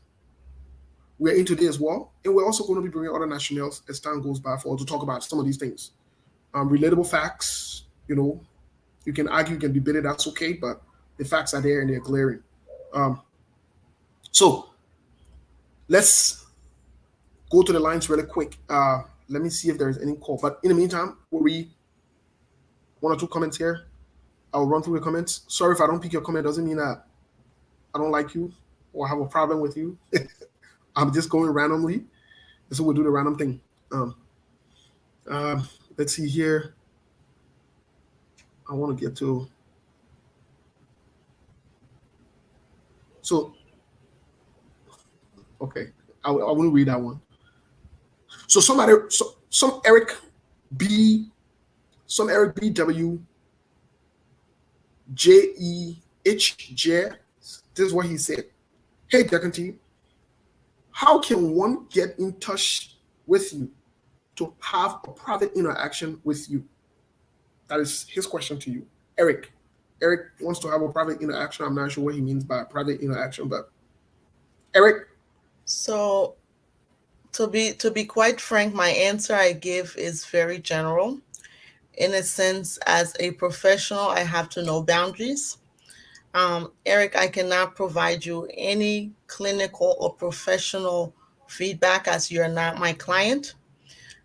[SPEAKER 1] we're in today as well. And we're also going to be bringing other nationals as time goes by to talk about some of these things. Relatable facts, you can argue, you can debate it, that's okay, but the facts are there and they're glaring. So let's go to the lines really quick. Let me see if there's any call. But in the meantime, we'll read 1 or 2 comments here. I'll run through the comments. Sorry if I don't pick your comment. Doesn't mean that I don't like you or have a problem with you. I'm just going randomly. And so we'll do the random thing. Let's see here. I want to get to. So, okay. I want to read that one. So some Eric B. Some Eric B.W. J.E.H.J. This is what he said. Hey, Decontee, how can one get in touch with you to have a private interaction with you? That is his question to you. Eric wants to have a private interaction. I'm not sure what he means by private interaction, but Eric.
[SPEAKER 3] So to be quite frank, my answer I give is very general. In a sense, as a professional, I have to know boundaries. Eric, I cannot provide you any clinical or professional feedback as you're not my client.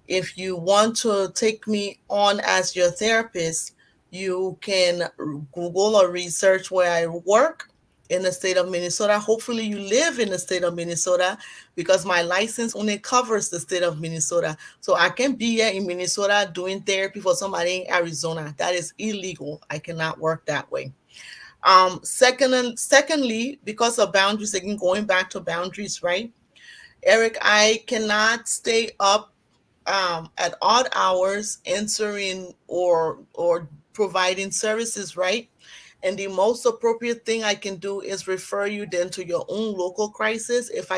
[SPEAKER 3] If you want to take me on as your therapist, you can Google or research where I work in the state of Minnesota. Hopefully you live in the state of Minnesota, because my license only covers the state of Minnesota. So I can be here in Minnesota doing therapy for somebody in Arizona. That is illegal. I cannot work that way. Secondly, because of boundaries, again, going back to boundaries, right? Eric, I cannot stay up at odd hours answering or providing services, right? And the most appropriate thing I can do is refer you then to your own local crisis. If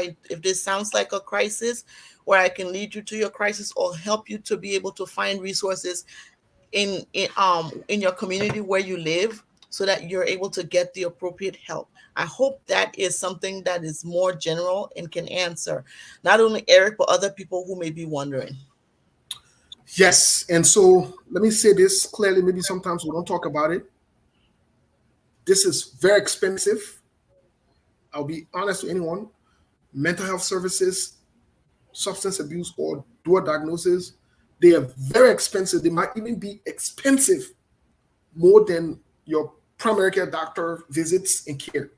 [SPEAKER 3] this sounds like a crisis, where I can lead you to your crisis or help you to be able to find resources in your community where you live, so that you're able to get the appropriate help. I hope that is something that is more general and can answer not only Eric, but other people who may be wondering.
[SPEAKER 1] Yes. And so let me say this clearly. Maybe sometimes we don't talk about it. This is very expensive. I'll be honest with anyone. Mental health services substance abuse or do a diagnosis, they are very expensive. They might even be expensive more than your primary care doctor visits and care.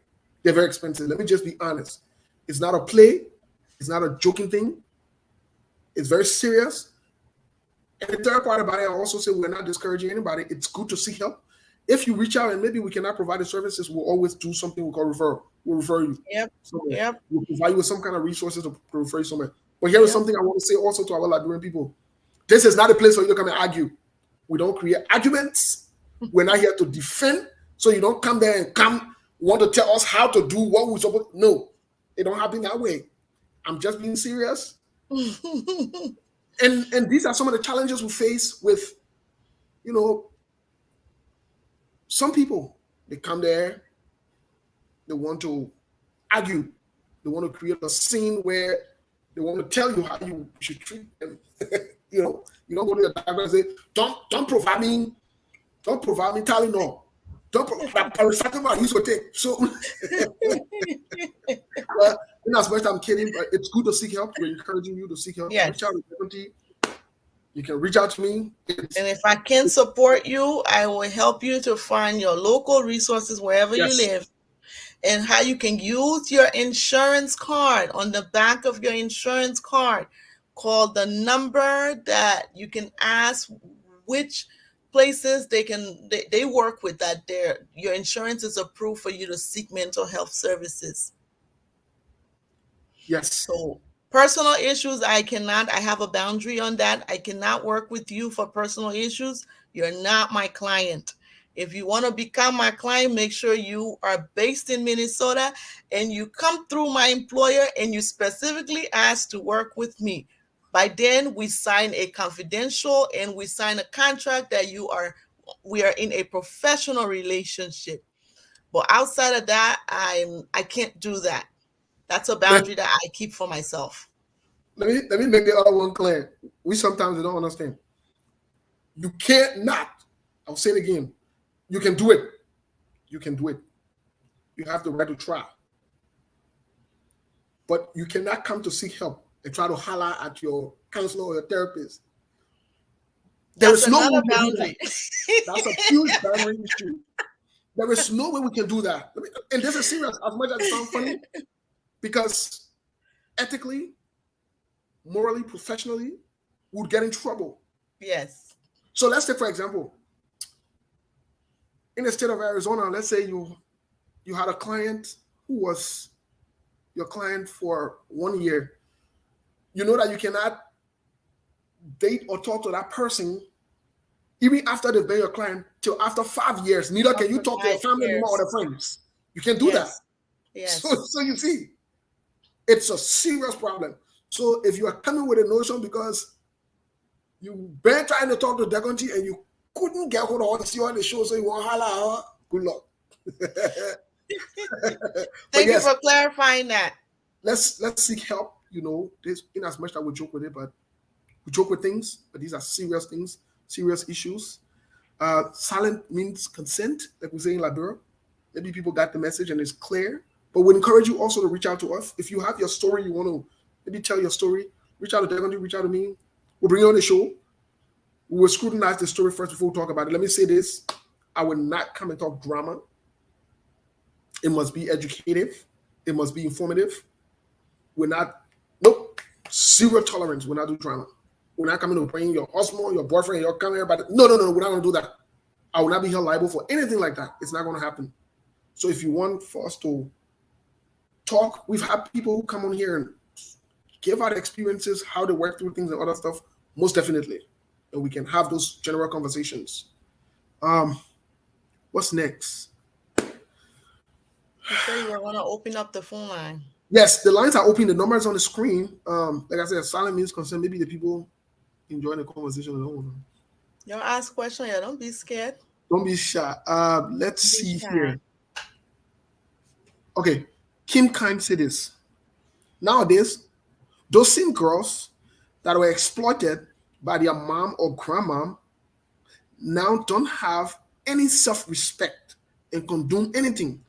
[SPEAKER 1] They're very expensive. Let me just be honest. It's not a play. It's not a joking thing. It's very serious. And the third part about it, I also say we're not discouraging anybody. It's good to seek help. If you reach out and maybe we cannot provide the services, we'll always do something we call referral. We'll refer you.
[SPEAKER 3] Yep.
[SPEAKER 1] Somewhere.
[SPEAKER 3] Yep.
[SPEAKER 1] We'll provide you with some kind of resources to refer you somewhere. But here is something I want to say also to our Liberian people. This is not a place for you to come and argue. We don't create arguments. We're not here to defend. So you don't come there and want to tell us how to do what we're supposed to. No, it don't happen that way. I'm just being serious. And these are some of the challenges we face with, some people. They come there, they want to argue. They want to create a scene where they want to tell you how you should treat them. You don't go to your doctor and say, don't provide me Tylenol. Don't provide paracetamol. You should take. So, well, in as much as I'm kidding, but it's good to seek help. We're encouraging you to seek help.
[SPEAKER 3] Yes.
[SPEAKER 1] Reach out to Decontee. You can reach out to me.
[SPEAKER 3] And if I can support you, I will help you to find your local resources wherever you live, and how you can use your insurance card. On the back of your insurance card, call the number that you can ask which places they work with, that your insurance is approved for you to seek mental health services.
[SPEAKER 1] Yes.
[SPEAKER 3] So personal issues, I have a boundary on that. I cannot work with you for personal issues. You're not my client. If you want to become my client, make sure you are based in Minnesota and you come through my employer and you specifically ask to work with me. By then, we sign a confidential and we sign a contract that we are in a professional relationship. But outside of that, I can't do that. That's a boundary that I keep for myself.
[SPEAKER 1] Let me make the other one clear. We sometimes don't understand. You can't not. I'll say it again. You can do it. You can do it. You have the right to try. But you cannot come to seek help and try to holler at your counselor or your therapist. There's no way we can do that. That's a huge boundary issue. There is no way we can do that. And this is serious, as much as it sounds funny, because ethically, morally, professionally, we would get in trouble.
[SPEAKER 3] Yes.
[SPEAKER 1] So let's take, for example, in the state of Arizona, let's say you had a client who was your client for 1 year. You know that you cannot date or talk to that person even after they've been your client till after 5 years. Neither can you talk to your family member or their friends. You can't do that.
[SPEAKER 3] Yes.
[SPEAKER 1] So you see, it's a serious problem. So if you are coming with a notion because you've been trying to talk to Decontee and you couldn't get hold of her on the show, so you want to holler, good luck.
[SPEAKER 3] Thank you for clarifying that.
[SPEAKER 1] Let's seek help. This, in as much that we joke with it, but we joke with things, but these are serious things, serious issues. Silent means consent, like we say in Liberia. Maybe people got the message and it's clear. But we encourage you also to reach out to us. If you have your story, you want to maybe tell your story, reach out to Decontee, reach out to me. We'll bring you on the show. We will scrutinize the story first before we talk about it. Let me say this. I will not come and talk drama. It must be educative. It must be informative. Zero tolerance. We're not doing drama. We're not coming to bring your husband, your boyfriend, your come here. But no. We're not going to do that. I will not be held liable for anything like that. It's not going to happen. So if you want for us to talk, we've had people who come on here and give out experiences, how they work through things and other stuff, most definitely. And we can have those general conversations. What's next?
[SPEAKER 3] You said you were going to open up the phone line. Yes,
[SPEAKER 1] the lines are open. The numbers on the screen. Like I said, silent means consent. Maybe the people enjoying the conversation alone.
[SPEAKER 3] You ask questions. Yeah, don't be scared.
[SPEAKER 1] Don't be shy. Let's see here. Okay. Kim Kind said this. Nowadays, those same girls that were exploited by their mom or grandma now don't have any self-respect and condone anything.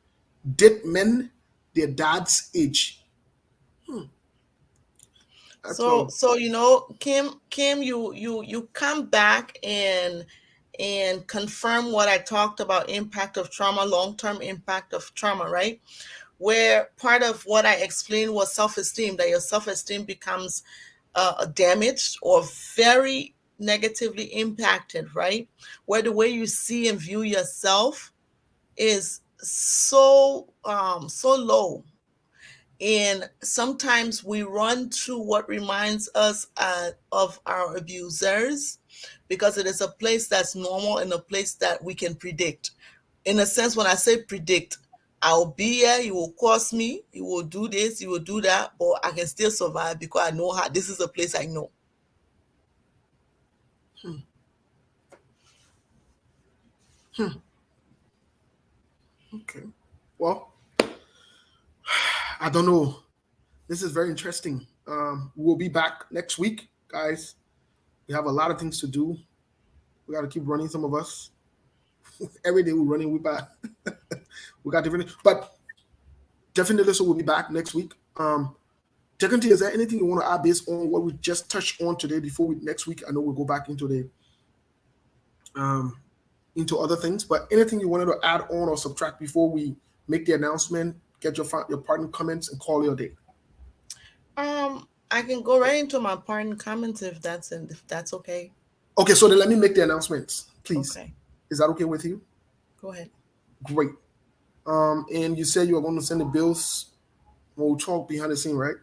[SPEAKER 1] Date men their dad's age. That's all.
[SPEAKER 3] So Kim, you come back and confirm what I talked about: impact of trauma, long-term impact of trauma, right? Where part of what I explained was self-esteem, that your self-esteem becomes damaged or very negatively impacted, right? Where the way you see and view yourself is so low, and sometimes we run to what reminds us of our abusers, because it is a place that's normal and a place that we can predict. In a sense, when I say predict, I'll be here, you will cost me, you will do this, you will do that, but I can still survive because I know how this is a place I know.
[SPEAKER 1] Okay. Well, I don't know. This is very interesting. We'll be back next week, guys. We have a lot of things to do. We got to keep running. Some of us every day we're running. We back. We got different, but definitely. So we'll be back next week. Decontee, is there anything you want to add based on what we just touched on today before next week? I know we'll go back into into other things, but anything you wanted to add on or subtract before we make the announcement, get your partner comments, and call your day.
[SPEAKER 3] I can go right into my part comments if that's okay.
[SPEAKER 1] Okay, so then let me make the announcements, please.
[SPEAKER 3] Okay,
[SPEAKER 1] Is that okay with you?
[SPEAKER 3] go ahead.
[SPEAKER 1] Great. And you said you were going to send the bills. We'll talk behind the scene, right?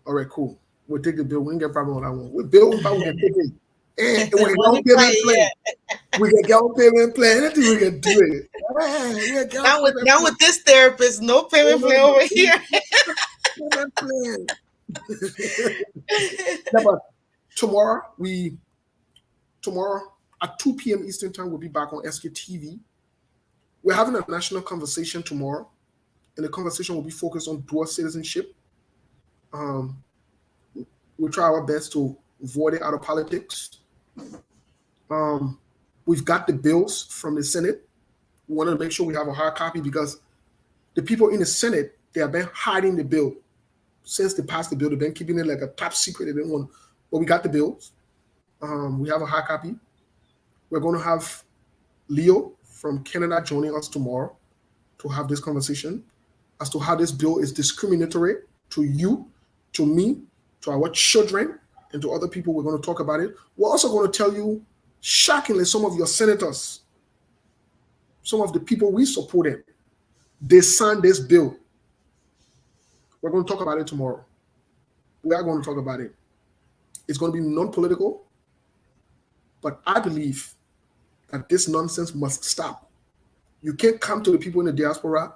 [SPEAKER 1] All right, cool. We'll take the bill. We ain't get a problem on that one. With bills, but we can take it. And we can get payment plan. We can get on payment plan. Anything we can do it.
[SPEAKER 3] Now with this therapist, no payment plan over here.
[SPEAKER 1] Payment plan. Yeah, but tomorrow at 2 p.m. Eastern time, we'll be back on SKTV. We're having a national conversation tomorrow, and the conversation will be focused on dual citizenship. We'll try our best to avoid it out of politics. We've got the bills from the Senate. We want to make sure we have a hard copy because the people in the Senate, they have been hiding the bill since they passed the bill. They've been keeping it like a top secret. They didn't want, but we got the bills. We have a hard copy. We're going to have Leo from Canada joining us tomorrow to have this conversation as to how this bill is discriminatory to you, to me, to our children, and to other people. We're going to talk about it. We're also going to tell you, shockingly, some of your senators, some of the people we supported, they signed this bill. We're going to talk about it tomorrow. We are going to talk about it. It's going to be non-political, but I believe that this nonsense must stop. You can't come to the people in the diaspora,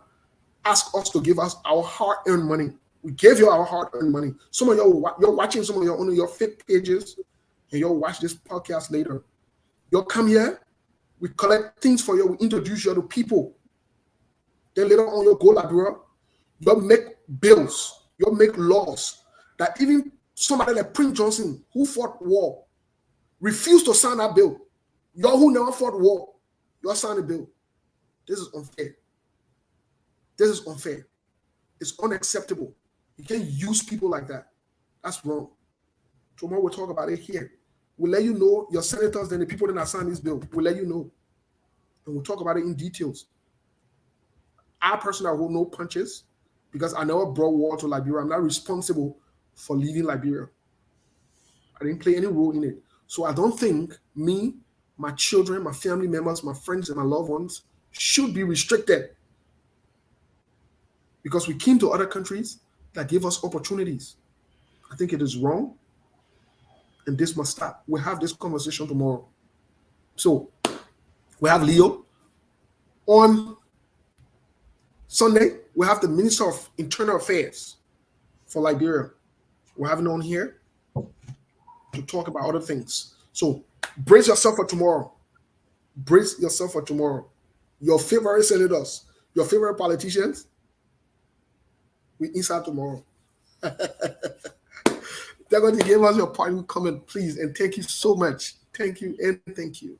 [SPEAKER 1] ask us to give us our hard-earned money. We gave you our hard-earned money. Some of you, you're watching some of your fake pages, and you'll watch this podcast later. You'll come here, we collect things for you, we introduce you to people. Then later on, you'll go Liberia, you'll make bills, you'll make laws that even somebody like Prince Johnson, who fought war, refused to sign that bill. Y'all who never fought war, y'all sign a bill. This is unfair. This is unfair. It's unacceptable. You can't use people like that. That's wrong. Tomorrow we'll talk about it here. We'll let you know, your senators and the people that are signing this bill, we'll let you know. And we'll talk about it in details. I personally hold no punches because I never brought war to Liberia. I'm not responsible for leaving Liberia. I didn't play any role in it. So I don't think me, my children, my family members, my friends, and my loved ones should be restricted because we came to other countries that gave us opportunities. I think it is wrong, and this must stop. We'll have this conversation tomorrow. So we have Leo. On Sunday, we have the Minister of Internal Affairs for Liberia. We're having on here to talk about other things. So brace yourself for tomorrow. Brace yourself for tomorrow. Your favorite senators, your favorite politicians, we inside tomorrow. They're going to give us your parting comment, please, and thank you so much. Thank you and thank you.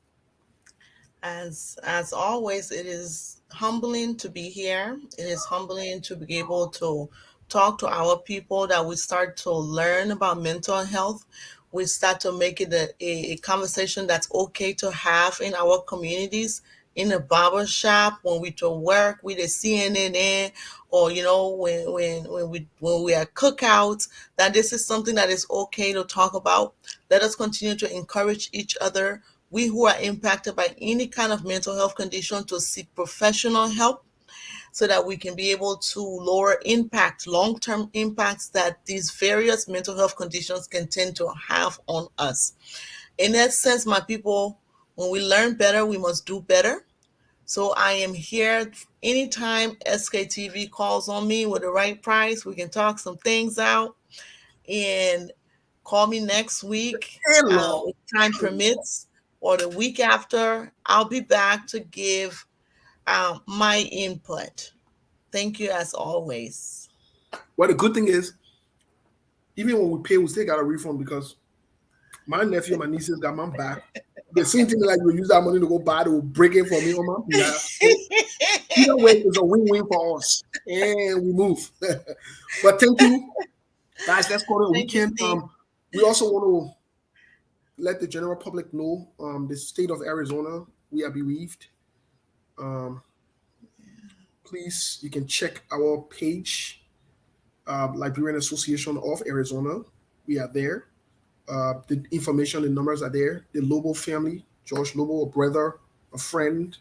[SPEAKER 3] As always, it is humbling to be here. It is humbling to be able to talk to our people, that we start to learn about mental health. We start to make it a conversation that's okay to have in our communities, in the barber shop, when we to work with the CNN, or when we are cookouts, that this is something that is okay to talk about. Let us continue to encourage each other. We who are impacted by any kind of mental health condition, to seek professional help, so that we can be able to lower long-term impacts that these various mental health conditions can tend to have on us. In that sense, my people, when we learn better, we must do better. So I am here anytime SKTV calls on me with the right price. We can talk some things out, and call me next week, if time permits, or the week after. I'll be back to give my input. Thank you as always.
[SPEAKER 1] Well, the good thing is, even when we pay, we still got a refund, because my nephew and my nieces got my back. The same thing, like you use that money to go buy, they will break it for me on my behalf. Either way, it's a win-win for us, and we move. But thank you, guys. Let's call it a weekend. We also want to let the general public know the state of Arizona, we are bereaved. Please, you can check our page, Liberian Association of Arizona. We are there. The information, the numbers are there. The Lobo family, George Lobo, a brother, a friend,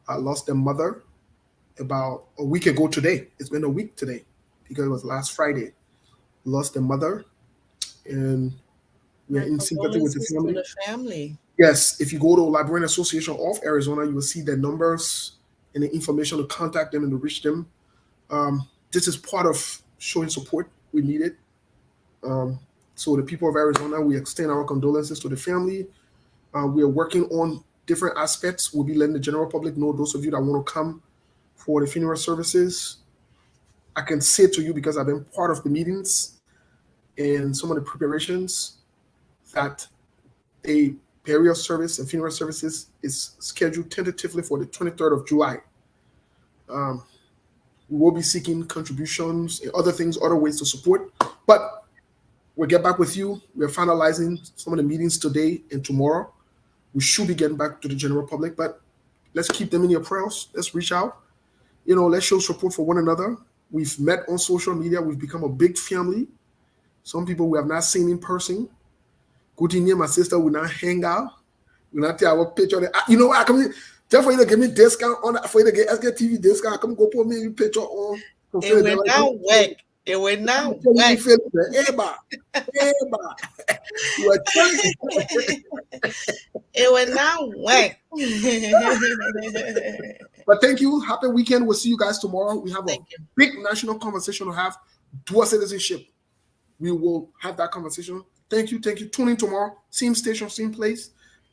[SPEAKER 1] lost their mother about a week ago today. It's been a week today, because it was last Friday. Lost their mother, and we're in sympathy with the family. Yes, if you go to Liberian Association of Arizona, you will see their numbers and the information to contact them and to reach them. This is part of showing support. We need it. So the people of Arizona, we extend our condolences to the family. We are working on different aspects. We'll be letting the general public know, those of you that want to come for the funeral services. I can say to you, because I've been part of the meetings and some of the preparations, that a burial service and funeral services is scheduled tentatively for the 23rd of July. We will be seeking contributions and other things, other ways to support, but we'll get back with you. We're finalizing some of the meetings today and tomorrow. We should be getting back to the general public, but let's keep them in your prayers. Let's reach out. Let's show support for one another. We've met on social media. We've become a big family. Some people we have not seen in person. Good evening, my sister. We not hang out. We not take our picture. I come in. Just for you to give me discount on that, for you to get SKTV discount, come go put me a picture on.
[SPEAKER 3] It went now work. It went now work. It went now work.
[SPEAKER 1] But thank you. Happy weekend. We'll see you guys tomorrow. We have a big national conversation to have. Dual citizenship. We will have that conversation. Thank you. Thank you. Tune in tomorrow. Same station, same place.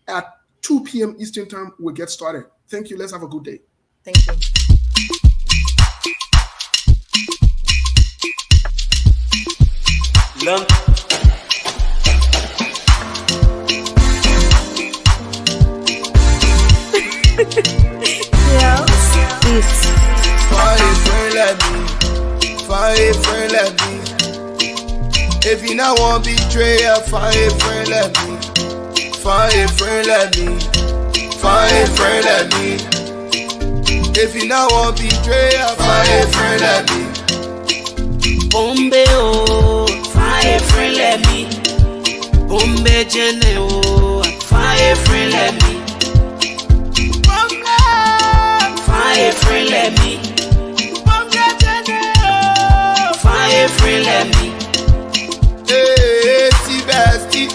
[SPEAKER 1] At 2 p.m. Eastern time, we'll get started. Thank you. Let's have a good day.
[SPEAKER 3] Thank you.
[SPEAKER 2] Lump.
[SPEAKER 4] It's
[SPEAKER 2] Find a friend like me. Find a friend like me. If you not want betrayal, find a friend like me. Find a friend like me. Find a friend like me. If you not want betrayal, find a friend like me.
[SPEAKER 4] Bombe oh, find a friend like me. Bombe jene oh, find a friend like me. Find a friend like me. Find a friend like me.
[SPEAKER 2] Hey, see bestie.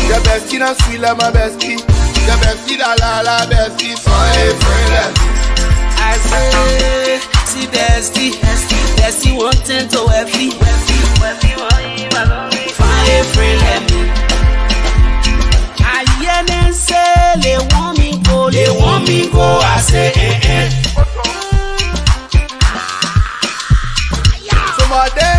[SPEAKER 2] The bestie not sweet like my bestie. The bestie la bestie. Find a friend like me.
[SPEAKER 4] I say, see bestie wanting to wealthy. Find a friend like me. I hear them say they want me go. I say
[SPEAKER 2] So my day